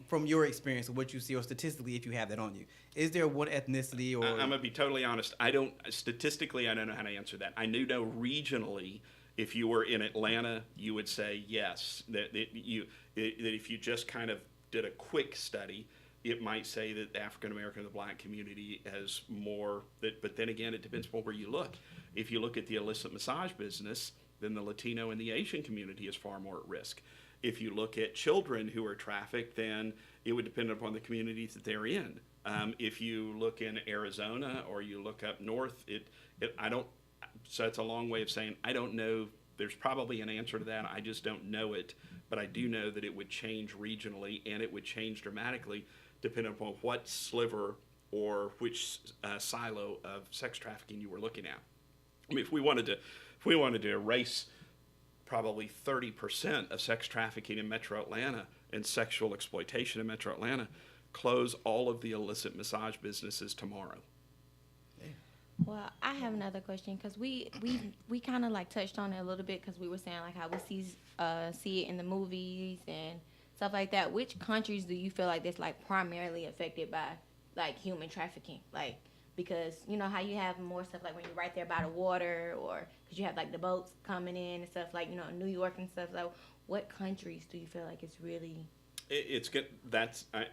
from your experience of what you see, or statistically, if you have that on you, is there one ethnicity? Or I'm gonna be totally honest. Statistically, I don't know how to answer that. I do know regionally, if you were in Atlanta, you would say yes. That if you just kind of did a quick study, it might say that the African American, the black community has more. But then again, it depends on where you look. If you look at the illicit massage business, then the Latino and the Asian community is far more at risk. If you look at children who are trafficked, then it would depend upon the communities that they're in. If you look in Arizona or you look up north, so it's a long way of saying I don't know. There's probably an answer to that. I just don't know it. But I do know that it would change regionally, and it would change dramatically depending upon what sliver or which silo of sex trafficking you were looking at. I mean, if we wanted to erase probably 30% of sex trafficking in Metro Atlanta and sexual exploitation in Metro Atlanta, close all of the illicit massage businesses tomorrow. Well, I have another question, because we kind of like touched on it a little bit, because we were saying like how we see it in the movies and stuff like that. Which countries do you feel like that's like primarily affected by like human trafficking? Like, because you know how you have more stuff like when you're right there by the water, or because you have like the boats coming in and stuff like, you know, New York and stuff. So what countries do you feel like it's really? It's good.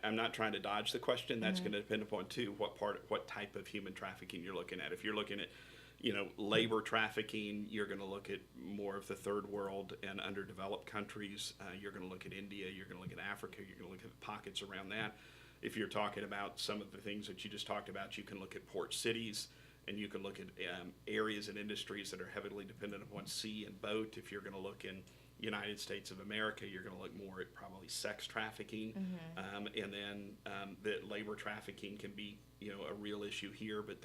I'm not trying to dodge the question. That's going to depend upon too what type of human trafficking you're looking at. If you're looking at, you know, labor trafficking, you're going to look at more of the third world and underdeveloped countries. You're going to look at India. You're going to look at Africa. You're going to look at pockets around that. If you're talking about some of the things that you just talked about, you can look at port cities, and you can look at areas and industries that are heavily dependent upon sea and boat. If you're going to look in United States of America, you're going to look more at probably sex trafficking, and then that labor trafficking can be, you know, a real issue here. But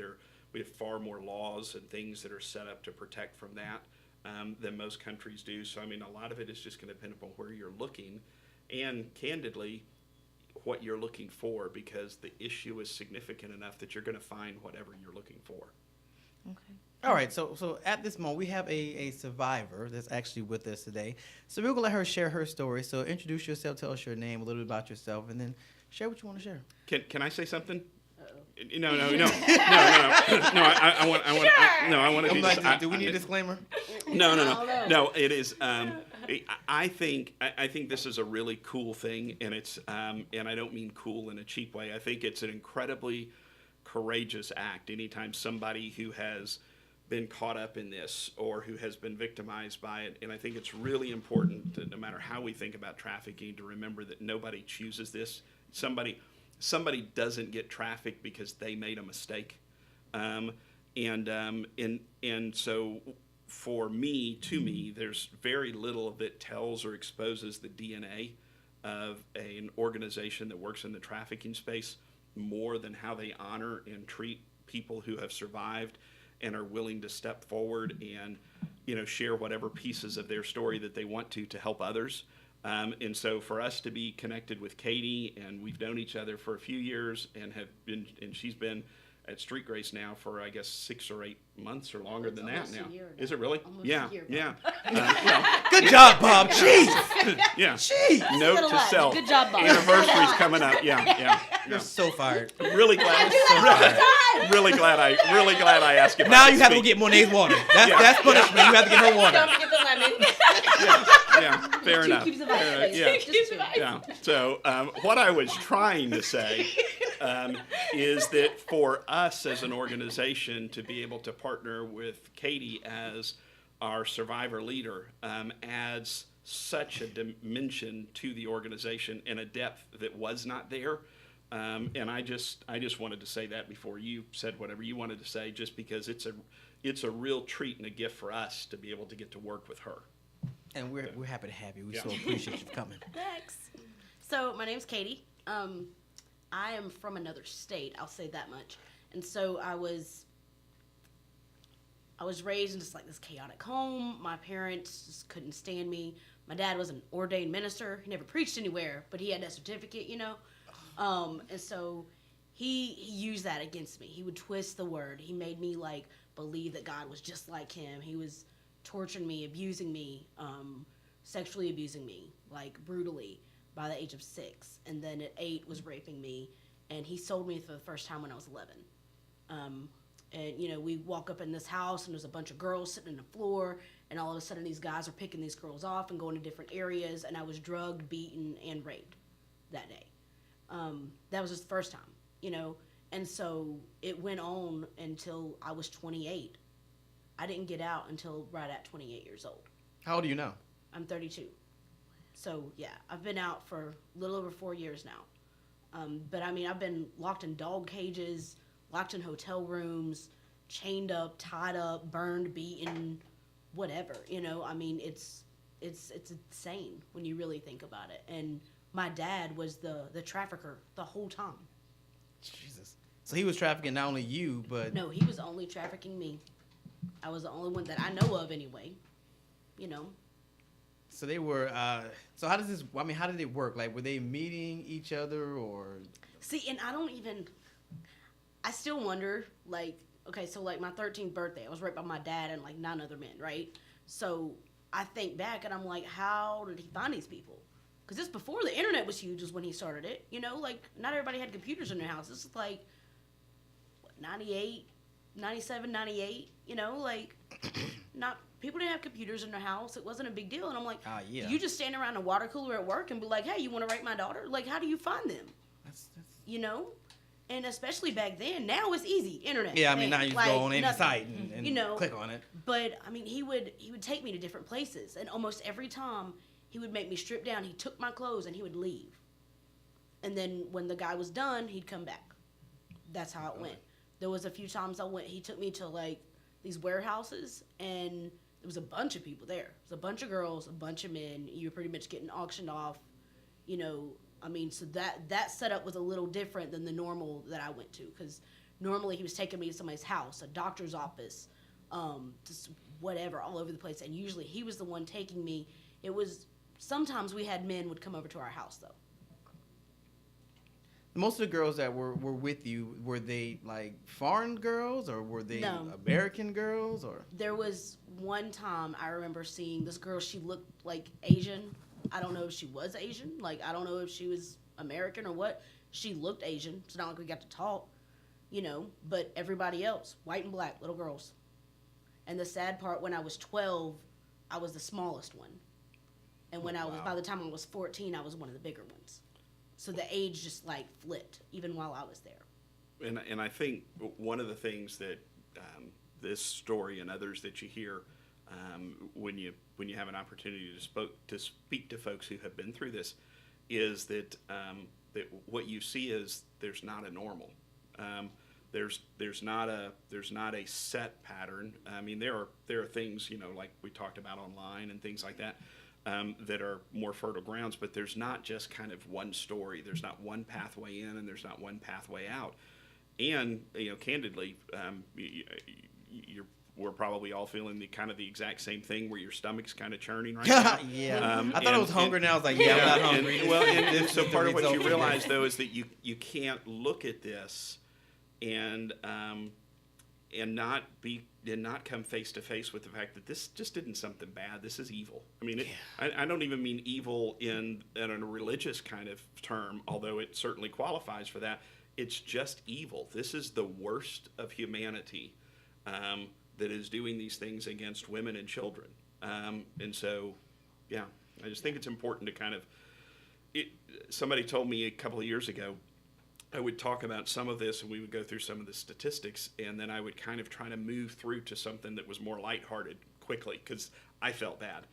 we have far more laws and things that are set up to protect from that than most countries do. So I mean, a lot of it is just going to depend upon where you're looking, and candidly, what you're looking for, because the issue is significant enough that you're going to find whatever you're looking for. Okay. All right, so at this moment, we have a survivor that's actually with us today. So we're going to let her share her story. So introduce yourself, tell us your name, a little bit about yourself, and then share what you want to share. Can I say something? Uh-oh. No. I want to do this. Do we need a disclaimer? No. It is. I think this is a really cool thing, and it's and I don't mean cool in a cheap way. I think it's an incredibly courageous act. Anytime somebody who has been caught up in this or who has been victimized by it, and I think it's really important that no matter how we think about trafficking, to remember that nobody chooses this. Somebody doesn't get trafficked because they made a mistake, and so for me, there's very little that tells or exposes the DNA of an organization that works in the trafficking space more than how they honor and treat people who have survived and are willing to step forward and, you know, share whatever pieces of their story that they want to help others. And so for us to be connected with Katie, and we've known each other for a few years and she's been at Street Grace now for, I guess, 6 or 8 months or longer than that now. Now. Is it really? Almost Yeah. a year, Yeah. Good job, Bob. Jeez. Yeah. Jeez. Note Little to lot. self. Good job, Bob. Anniversary's coming up. Yeah. You're so fired. Really glad. Really glad I asked if Now I could you have to go speak. get Monet's water. That's Yeah. that's punishment. You have to get her water. Don't forget the lemon. Yeah. Fair enough. Keeps the vibe. Fair enough. Yeah. Just two. Yeah. So what I was trying to say is that for us as an organization to be able to partner with Katie as our survivor leader adds such a dimension to the organization and a depth that was not there. And I just wanted to say that before you said whatever you wanted to say, just because it's a real treat and a gift for us to be able to get to work with her. And we're happy to have you. We Yeah. so appreciate you coming. Thanks. So my name's Katie. I am from another state. I'll say that much. And so I was raised in just like this chaotic home. My parents just couldn't stand me. My dad was an ordained minister. He never preached anywhere, but he had that certificate, you know. And so he used that against me. He would twist the word. He made me like believe that God was just like him. He was torturing me, abusing me, sexually abusing me, like brutally by the age of 6. And then at 8 was raping me. And he sold me for the first time when I was 11. And, you know, we walk up in this house and there's a bunch of girls sitting on the floor. And all of a sudden these guys are picking these girls off and going to different areas. And I was drugged, beaten, and raped that day. That was just the first time, you know. And so it went on until I was 28. I didn't get out until right at 28 years old. How old are you now? I'm 32. So, yeah, I've been out for a little over 4 years now. But, I mean, I've been locked in dog cages, locked in hotel rooms, chained up, tied up, burned, beaten, whatever. You know, I mean, it's insane when you really think about it. And my dad was the trafficker the whole time. Jesus. So he was trafficking not only you, but... No, he was only trafficking me. I was the only one that I know of anyway, you know. So they were, so how did it work? Like, were they meeting each other or? See, and I still wonder, like, okay, so like my 13th birthday, I was raped by my dad and like 9 other men, right? So I think back and I'm like, how did he find these people? Because this before the internet was huge is when he started it, you know, like not everybody had computers in their house. This is like 98, 97, 98, you know, like, not, people didn't have computers in their house. It wasn't a big deal. And I'm like, yeah. you just stand around a water cooler at work and be like, hey, you want to rate my daughter? Like, how do you find them? That's You know? And especially back then, now it's easy, internet. yeah, I mean, bam, now you like, go on any nothing. site and You know, click on it. But I mean, he would take me to different places, and almost every time he would make me strip down. He took my clothes and he would leave. And then when the guy was done, he'd come back. That's how it went. There was a few times he took me to like these warehouses, and there was a bunch of people there. There was a bunch of girls, a bunch of men. You were pretty much getting auctioned off, you know. I mean, so that setup was a little different than the normal that I went to, because normally he was taking me to somebody's house, a doctor's office, just whatever, all over the place. And usually he was the one taking me. It was, sometimes we had men would come over to our house, though. Most of the girls that were with you, were they like foreign girls, or were they No. American girls, or? There was one time I remember seeing this girl. She looked like Asian. I don't know if she was Asian. Like, I don't know if she was American or what. She looked Asian. It's not like we got to talk, you know. But everybody else, white and black, little girls. And the sad part, when I was 12, I was the smallest one. And when by the time I was 14, I was one of the bigger ones. So the age just like flipped, even while I was there. And I think one of the things that this story and others that you hear when you have an opportunity to speak to folks who have been through this is that that what you see is there's not a normal. There's not a set pattern. I mean, there are things, you know, like we talked about online and things like that. That are more fertile grounds, but there's not just kind of one story. There's not one pathway in, and there's not one pathway out. And you know, candidly, we're probably all feeling the exact same thing, where your stomach's kind of churning right now. Yeah, I thought I was hungry. Now I was like, yeah, I'm not hungry. And so part of what you realize though is that you can't look at this and not come face to face with the fact that this just isn't something bad. This is evil. I mean, I don't even mean evil in a religious kind of term, although it certainly qualifies for that. It's just evil. This is the worst of humanity that is doing these things against women and children. And so, yeah, I just think it's important to kind of. Somebody told me a couple of years ago, I would talk about some of this, and we would go through some of the statistics, and then I would kind of try to move through to something that was more lighthearted quickly, because I felt bad.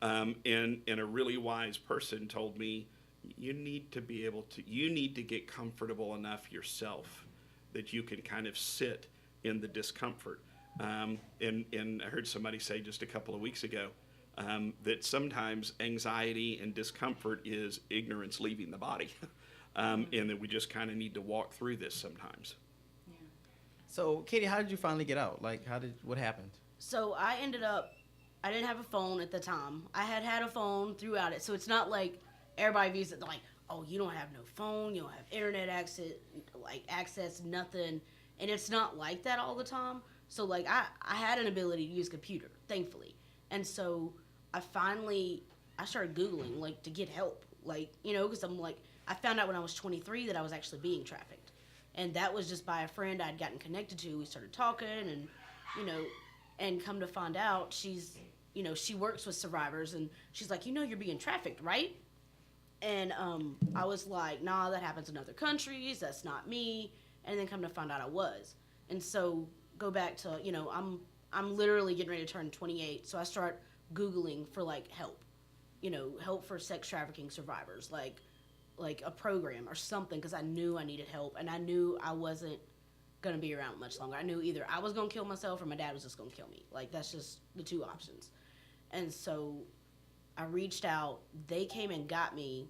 And a really wise person told me, you need to get comfortable enough yourself that you can kind of sit in the discomfort. And I heard somebody say just a couple of weeks ago that sometimes anxiety and discomfort is ignorance leaving the body. And that we just kind of need to walk through this sometimes. Yeah. So, Katie, how did you finally get out? Like, what happened? So I didn't have a phone at the time. I had a phone throughout it. So it's not like everybody views it like, oh, you don't have no phone, you don't have internet access, nothing. And it's not like that all the time. So, like, I had an ability to use a computer, thankfully. And so I started Googling, like, to get help. Like, you know, because I'm like, I found out when I was 23 that I was actually being trafficked. And that was just by a friend I'd gotten connected to. We started talking and, you know, and come to find out she's, you know, she works with survivors, and she's like, you know, you're being trafficked, right? And I was like, nah, that happens in other countries. That's not me. And then come to find out I was. And so go back to, you know, I'm literally getting ready to turn 28. So I start Googling for like help, you know, help for sex trafficking survivors, like a program or something, because I knew I needed help, and I knew I wasn't going to be around much longer. I knew either I was going to kill myself or my dad was just going to kill me. Like, that's just the two options. And so I reached out. They came and got me.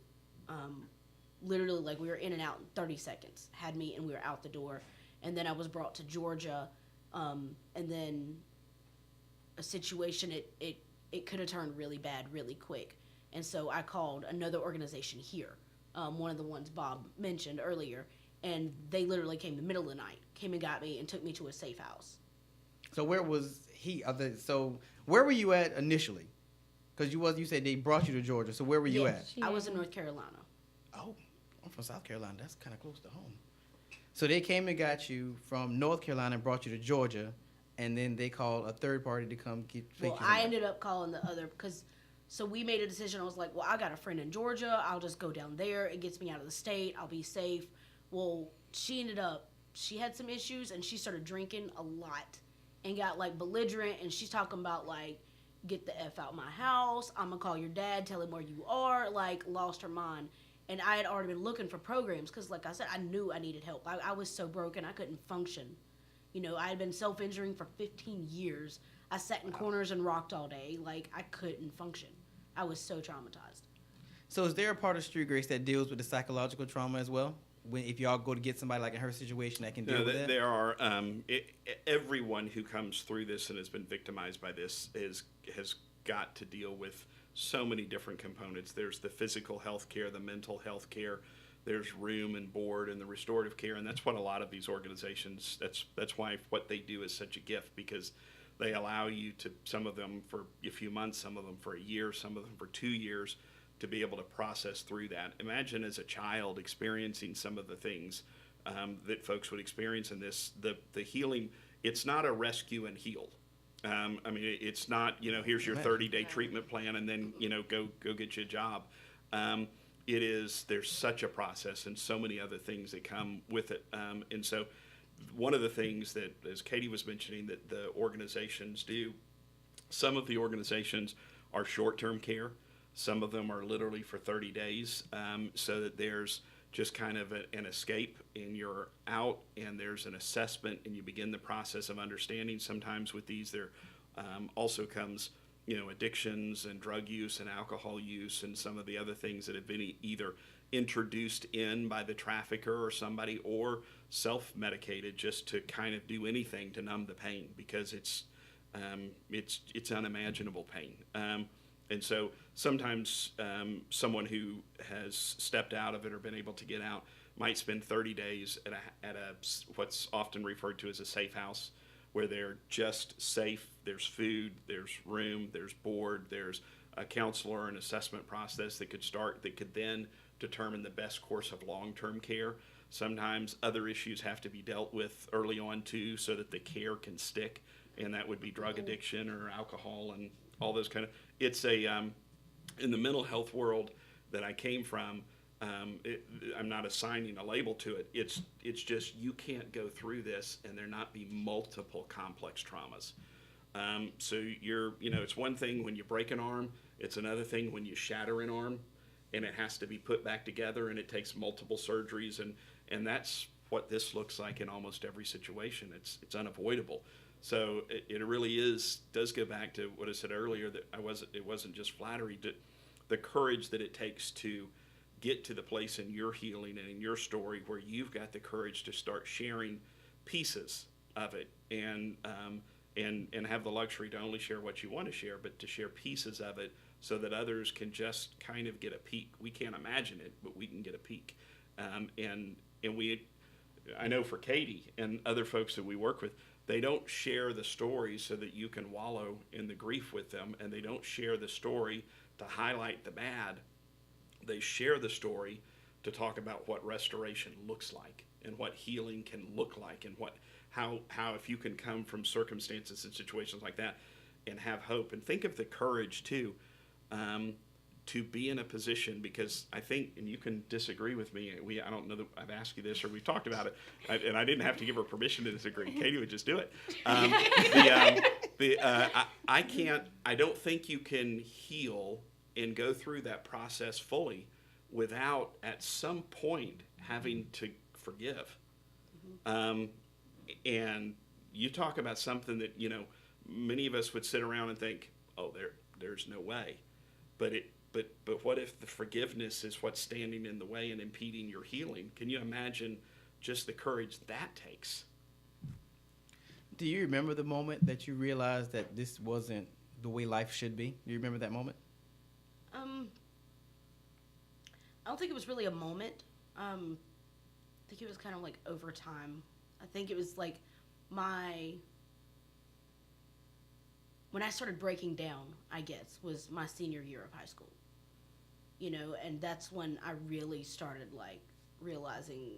Literally, like, we were in and out in 30 seconds. Had me, and we were out the door. And then I was brought to Georgia. And then a situation, it could have turned really bad really quick. And so I called another organization here. One of the ones Bob mentioned earlier, and they literally came in the middle of the night, came and got me and took me to a safe house. So where was he? So where were you at initially? Because you said they brought you to Georgia. So where were you at? I was in North Carolina. Oh, I'm from South Carolina. That's kind of close to home. So they came and got you from North Carolina and brought you to Georgia, and then they called a third party to come take Well, you. I ended up calling the other because, so we made a decision. I was like, well, I got a friend in Georgia. I'll just go down there. It gets me out of the state. I'll be safe. Well, she had some issues and she started drinking a lot and got like belligerent, and she's talking about like, get the F out my house. I'm gonna call your dad, tell him where you are. Like, lost her mind. And I had already been looking for programs because, like I said, I knew I needed help. I was so broken, I couldn't function. You know, I had been self-injuring for 15 years. I sat in corners and rocked all day. Like, I couldn't function. I was so traumatized. So is there a part of Street Grace that deals with the psychological trauma as well? If y'all go to get somebody like in her situation that can deal with that? There are everyone who comes through this and has been victimized by this has got to deal with so many different components. There's the physical health care, the mental health care, there's room and board and the restorative care, and that's what a lot of these organizations, that's why what they do is such a gift, because they allow you to, some of them for a few months, some of them for a year, some of them for 2 years, to be able to process through that. Imagine as a child experiencing some of the things that folks would experience in this, the healing. It's not a rescue and heal. I mean, it's not, here's your 30-day treatment plan and then, go get you a job. It is, there's such a process and so many other things that come with it. And so one of the things that, as Katie was mentioning, that the organizations do, some of the organizations are short-term care. Some of them are literally for 30 days, so that there's just kind of an escape and you're out, and there's an assessment and you begin the process of understanding. Sometimes with these there also comes, addictions and drug use and alcohol use and some of the other things that have been either introduced in by the trafficker or somebody, or self-medicated just to kind of do anything to numb the pain, because it's unimaginable pain. And so sometimes someone who has stepped out of it or been able to get out might spend 30 days at a what's often referred to as a safe house, where they're just safe. There's food, there's room, there's board, there's a counselor, an assessment process that could then determine the best course of long-term care. Sometimes other issues have to be dealt with early on too, so that the care can stick, and that would be drug addiction or alcohol and all those kind of. It's in the mental health world that I came from. I'm not assigning a label to it. It's just, you can't go through this and there not be multiple complex traumas. So it's one thing when you break an arm. It's another thing when you shatter an arm, and it has to be put back together, and it takes multiple surgeries, and that's what this looks like in almost every situation. It's unavoidable. So it really does go back to what I said earlier, that it wasn't just flattery, the courage that it takes to get to the place in your healing and in your story where you've got the courage to start sharing pieces of it, and have the luxury to only share what you want to share, but to share pieces of it so that others can just kind of get a peek. We can't imagine it, but we can get a peek. I know for Katie and other folks that we work with, they don't share the story so that you can wallow in the grief with them, and they don't share the story to highlight the bad. They share the story to talk about what restoration looks like and what healing can look like, and how if you can come from circumstances and situations like that and have hope. And think of the courage too, to be in a position, because I think, and you can disagree with me, I don't know that I've asked you this or we've talked about it, and I didn't have to give her permission to disagree. Katie would just do it. I don't think you can heal and go through that process fully without at some point having to forgive. And you talk about something that, many of us would sit around and think, oh, there's no way. But what if the forgiveness is what's standing in the way and impeding your healing? Can you imagine just the courage that takes? Do you remember the moment that you realized that this wasn't the way life should be? Do you remember that moment? I don't think it was really a moment. I think it was kind of like over time. I think it was like when I started breaking down, I guess, was my senior year of high school. And that's when I really started like realizing,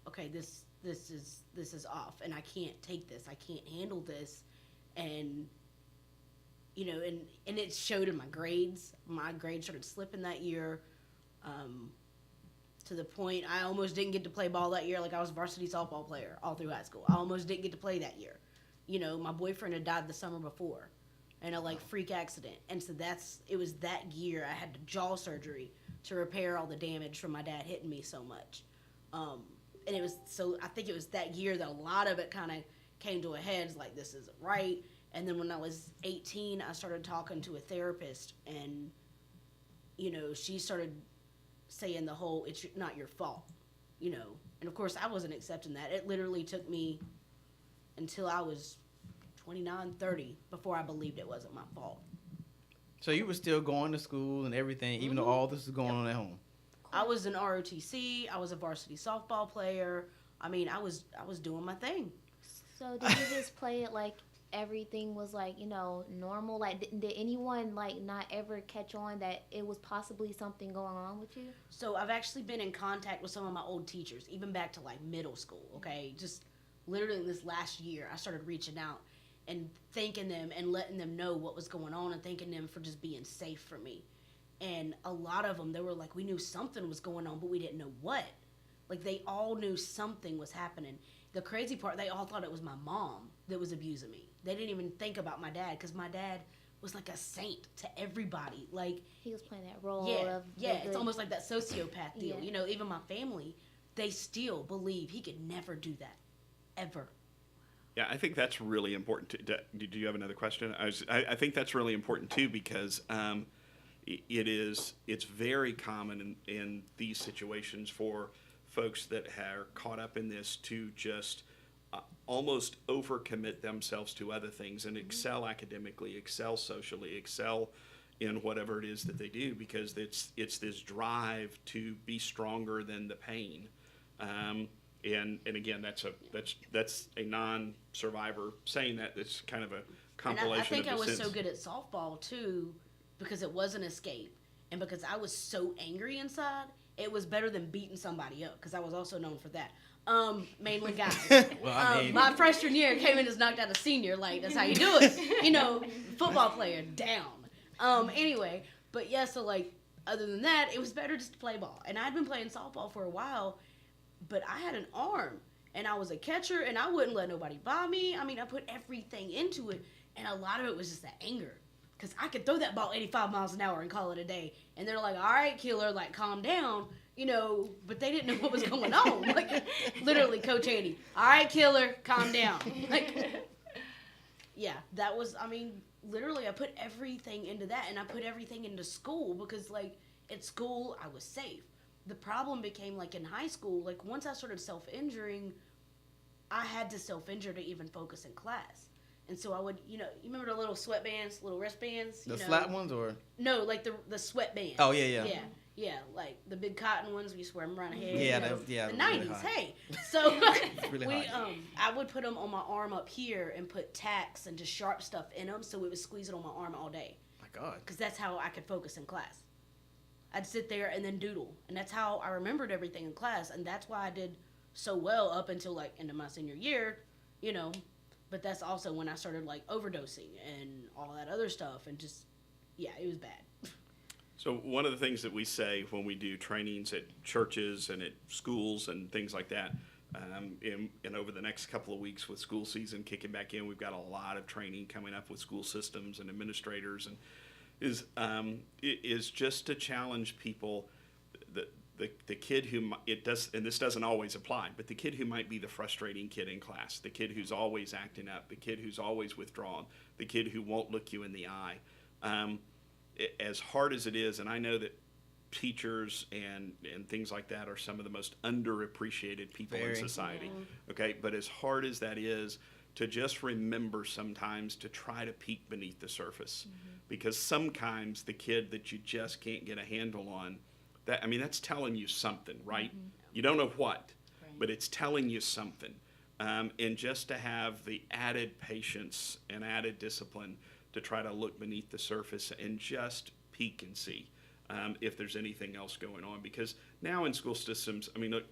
okay, this is off, and I can't take this. I can't handle this, and and it showed in my grades. My grades started slipping that year, to the point I almost didn't get to play ball that year. Like, I was varsity softball player all through high school. I almost didn't get to play that year. My boyfriend had died the summer before in a freak accident, and so it was that year I had jaw surgery to repair all the damage from my dad hitting me so much. And I think it was that year that a lot of it kind of came to a head. It's like, this isn't right. And then when I was 18, I started talking to a therapist, and she started saying the whole, it's not your fault, and of course I wasn't accepting that. It literally took me until I was 29, 30 before I believed it wasn't my fault. So you were still going to school and everything, even though all this was going on at home? I was in ROTC. I was a varsity softball player. I mean, I was doing my thing. So did you just play it like everything was normal? Like, did anyone not ever catch on that it was possibly something going on with you? So I've actually been in contact with some of my old teachers, even back to middle school. Okay, just literally this last year, I started reaching out and thanking them and letting them know what was going on and thanking them for just being safe for me. And a lot of them, they were like, we knew something was going on, but we didn't know what. Like, they all knew something was happening. The crazy part, they all thought it was my mom that was abusing me. They didn't even think about my dad, because my dad was like a saint to everybody. Like, he was playing that role of it's almost like that sociopath deal. Yeah. Even my family, they still believe he could never do that, ever. Yeah, I think that's really important. Do you have another question? I think that's really important too, because it's very common in these situations for folks that are caught up in this to just almost overcommit themselves to other things and excel academically, excel socially, excel in whatever it is that they do, because it's this drive to be stronger than the pain. And again, that's a non-survivor saying that. It's kind of a compilation and I think of I was sense. so good at softball too, because it was an escape, and because I was so angry inside, it was better than beating somebody up, because I was also known for that. Mainly guys. My freshman year came in as knocked out a senior. Like, that's how you do it. Football player down. Anyway, but yeah, so other than that, it was better just to play ball. And I'd been playing softball for a while, but I had an arm, and I was a catcher, and I wouldn't let nobody buy me. I mean, I put everything into it, and a lot of it was just that anger, because I could throw that ball 85 miles an hour and call it a day. And they're like, all right, killer, calm down, but they didn't know what was going on. Literally, Coach Andy, all right, killer, calm down. Yeah, that was, literally, I put everything into that, and I put everything into school, because, at school, I was safe. The problem became, in high school, once I started self-injuring, I had to self-injure to even focus in class. And so I would, you remember the little sweatbands, little wristbands? The flat ones, or? No, the sweatbands. Oh, yeah. Yeah, the big cotton ones, we used to wear them around the head. Yeah, the really 90s, hot. hey. So really hot. I would put them on my arm up here and put tacks and just sharp stuff in them, so it would squeeze it on my arm all day. My God. Because that's how I could focus in class. I'd sit there and then doodle, and that's how I remembered everything in class, and that's why I did so well up until into my senior year, but that's also when I started overdosing and all that other stuff, and just, yeah, it was bad. So one of the things that we say when we do trainings at churches and at schools and things like that, and over the next couple of weeks with school season kicking back in, we've got a lot of training coming up with school systems and administrators, and is just to challenge people, the kid who it does, and this doesn't always apply, but the kid who might be the frustrating kid in class, the kid who's always acting up, the kid who's always withdrawn, the kid who won't look you in the eye. As hard as it is, and I know that teachers and things like that are some of the most underappreciated people in society. Okay, but as hard as that is, to just remember sometimes to try to peek beneath the surface, because sometimes the kid that you just can't get a handle on, that's telling you something, right? You don't know what, but it's telling you something. And just to have the added patience and added discipline to try to look beneath the surface and just peek and see if there's anything else going on. Because now in school systems, look,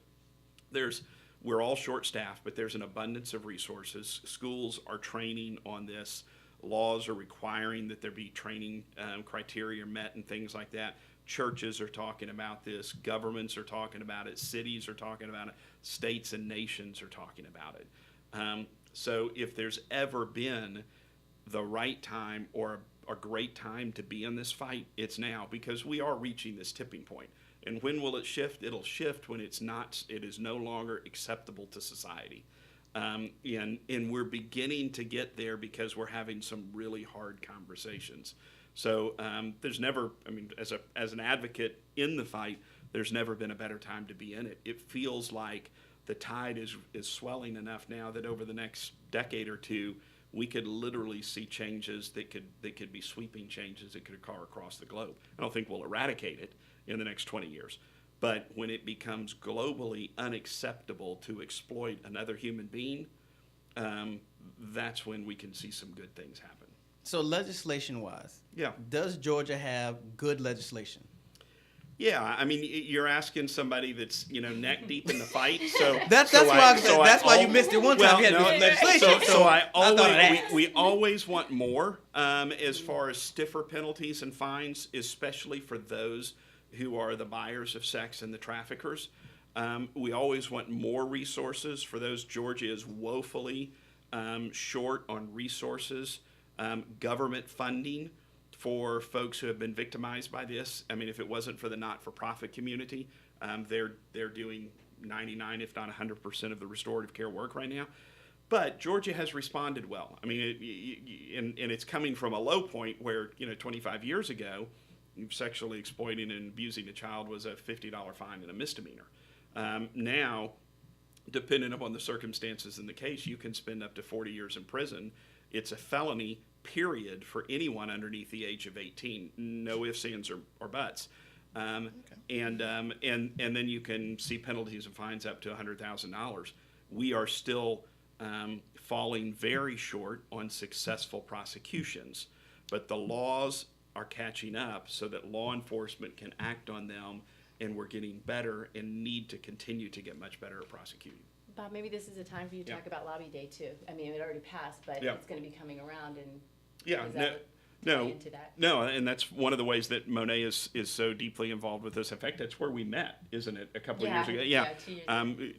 we're all short-staffed, but there's an abundance of resources. Schools are training on this. Laws are requiring that there be training criteria met and things like that. Churches are talking about this. Governments are talking about it. Cities are talking about it. States and nations are talking about it. So if there's ever been the right time or a great time to be in this fight, it's now, because we are reaching this tipping point. And when will it shift? It'll shift when it is no longer acceptable to society. And we're beginning to get there because we're having some really hard conversations. So there's never, I mean, as an advocate in the fight, there's never been a better time to be in it. It feels like the tide is swelling enough now that over the next decade or two, we could literally see changes that could be sweeping changes that could occur across the globe. I don't think we'll eradicate it in the next 20 years. But when it becomes globally unacceptable to exploit another human being, that's when we can see some good things happen. So legislation-wise, Yeah. does Georgia have good legislation? Yeah, I mean, you're asking somebody that's neck deep in the fight. So That's why you missed it one time. You had to miss legislation. So we always want more as far as stiffer penalties and fines, especially for those who are the buyers of sex and the traffickers. We always want more resources for those. Georgia is woefully short on resources, government funding for folks who have been victimized by this. I mean, if it wasn't for the not-for-profit community, they're doing 99, if not 100% of the restorative care work right now. But Georgia has responded well. I mean, and it's coming from a low point where 25 years ago, sexually exploiting and abusing a child was a $50 fine and a misdemeanor. Now, depending upon the circumstances in the case, you can spend up to 40 years in prison. It's a felony, period, for anyone underneath the age of 18. No ifs, ands, or buts. And then you can see penalties and fines up to $100,000. We are still falling very short on successful prosecutions, but the laws are catching up so that law enforcement can act on them, and we're getting better and need to continue to get much better at prosecuting. Bob, maybe this is a time for you to talk about Lobby Day too. I mean, it already passed, but it's going to be coming around, and no, and that's one of the ways that Monet is so deeply involved with this. In fact, that's where we met, isn't it? A couple of years ago. 2 years ago.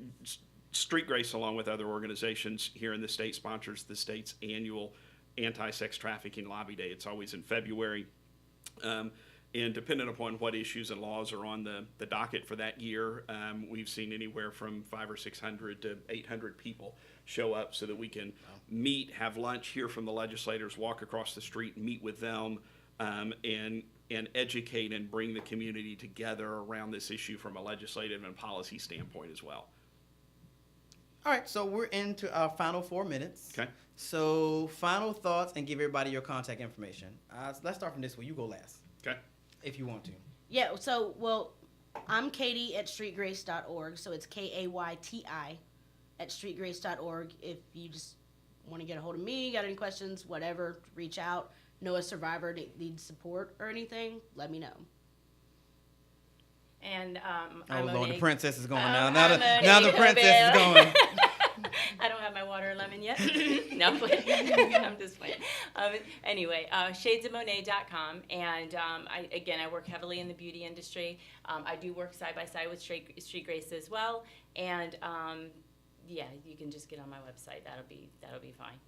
Street Grace, along with other organizations here in the state, sponsors the state's annual anti-sex trafficking lobby day. It's always in February. And depending upon what issues and laws are on the docket for that year, we've seen anywhere from 500 or 600 to 800 people show up so that we can meet, have lunch, hear from the legislators, walk across the street, meet with them, and educate and bring the community together around this issue from a legislative and policy standpoint as well. All right, so we're into our final 4 minutes. Okay. So final thoughts, and give everybody your contact information. Let's start from this one. You go last. Okay. If you want to. Yeah, so, well, I'm Katie at streetgrace.org, so it's KAYTI at streetgrace.org. If you just want to get a hold of me, got any questions, whatever, reach out. Know a survivor needs support or anything, let me know. And oh, Lord, the princess is going now. Now the princess is going. I don't have my water and lemon yet. No, I'm just playing. Anyway, shadesofmonet.com, and I work heavily in the beauty industry. I do work side by side with Street Grace as well, and you can just get on my website. That'll be fine.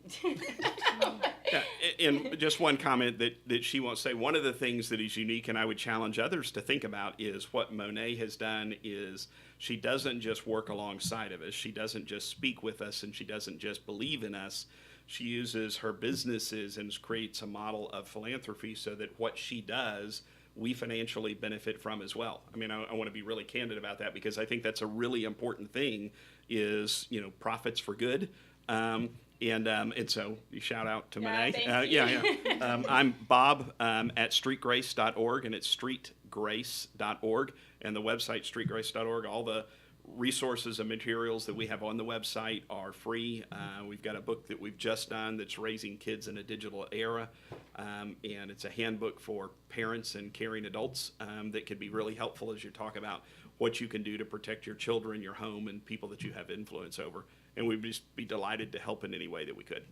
And just one comment that she won't say. One of the things that is unique, and I would challenge others to think about, is what Monet has done is she doesn't just work alongside of us. She doesn't just speak with us, and she doesn't just believe in us. She uses her businesses and creates a model of philanthropy so that what she does, we financially benefit from as well. I mean, I want to be really candid about that, because I think that's a really important thing is, profits for good. And so you shout out to Monet. Thank you. I'm Bob at streetgrace.org, and it's streetgrace.org, and the website streetgrace.org. All the resources and materials that we have on the website are free. We've got a book that we've just done that's raising kids in a digital era. And it's a handbook for parents and caring adults that could be really helpful as you talk about what you can do to protect your children, your home, and people that you have influence over. And we'd just be delighted to help in any way that we could.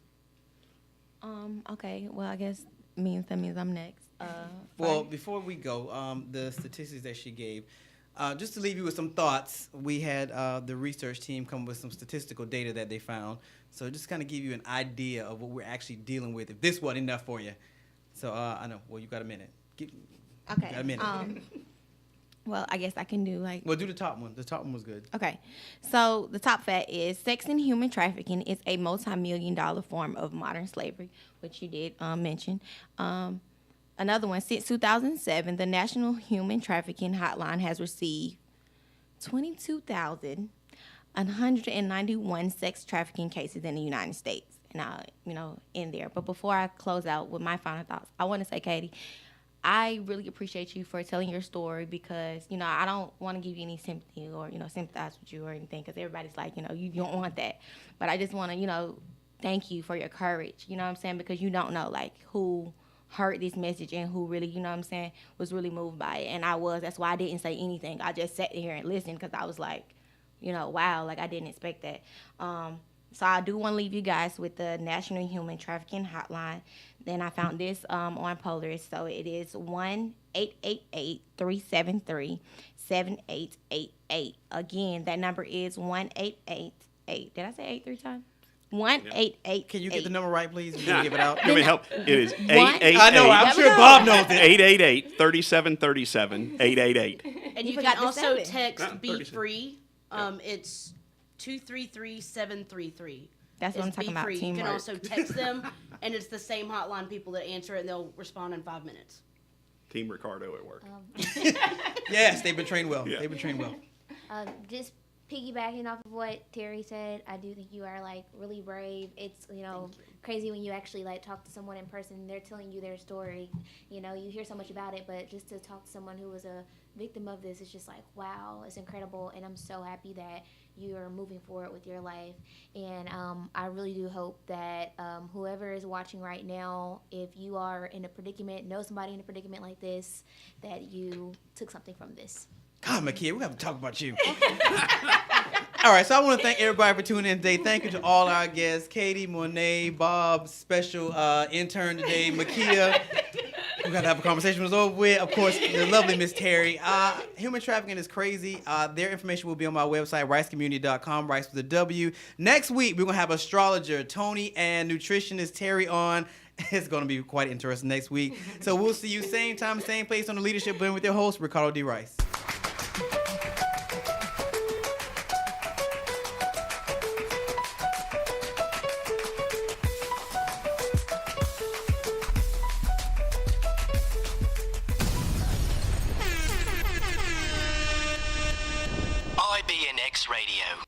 Okay, well, I guess that means I'm next. Well, before we go, the statistics that she gave, just to leave you with some thoughts, we had the research team come up with some statistical data that they found. So just kind of give you an idea of what we're actually dealing with, if this wasn't enough for you. So I know, well, you got a minute. Okay. Got a minute. Well, I guess I can do like. Well, do the top one. The top one was good. Okay. So the top fact is sex and human trafficking is a multi-million-dollar form of modern slavery, which you did mention. Another one, since 2007, the National Human Trafficking Hotline has received 22,191 sex trafficking cases in the United States. And in there. But before I close out with my final thoughts, I want to say, Katie, I really appreciate you for telling your story because, I don't want to give you any sympathy or, sympathize with you or anything because everybody's like, you don't want that. But I just want to, thank you for your courage, you know what I'm saying? Because you don't know, like, who heard this message and who really, was really moved by it. And I was. That's why I didn't say anything. I just sat here and listened because I was like, wow, like, I didn't expect that. So I do want to leave you guys with the National Human Trafficking Hotline. Then I found this on Polaris. So it is 1-888-373-7888. Again, that number is 1-888. Did I say 8 3 times? 1-888. Can you get the number right, please? You Yeah. give it out. Give me help. It is 888. I know. I'm sure Bob knows it. 888-3737-888. And you forgot can the also 7. text No, Be 37. Free. It's 233-733. That's what I'm talking Be about, Free. You teamwork. can also text them, and it's the same hotline people that answer it, and they'll respond in 5 minutes. Team Ricardo at work. Yes, they've been trained well. Yeah. They've been trained well. Just piggybacking off of what Terry said, I do think you are really brave. It's crazy when you actually talk to someone in person. They're telling you their story. You hear so much about it, but just to talk to someone who was a victim of this, it's just wow, it's incredible. And I'm so happy that you are moving forward with your life. And I really do hope that whoever is watching right now, if you are in a predicament, know somebody in a predicament like this, that you took something from this. God, my kid, we have to talk about you. All right, so I want to thank everybody for tuning in today. Thank you to all our guests, Katie, Monet, Bob, special intern today, Makia. We got to have a conversation with us over with. Of course, the lovely Miss Terry. Human trafficking is crazy. Their information will be on my website, ricecommunity.com, Rice with a W. Next week, we're going to have astrologer Tony and nutritionist Terry on. It's going to be quite interesting next week. So we'll see you same time, same place on the Leadership Blend with your host, Ricardo D. Rice. IBNX Radio.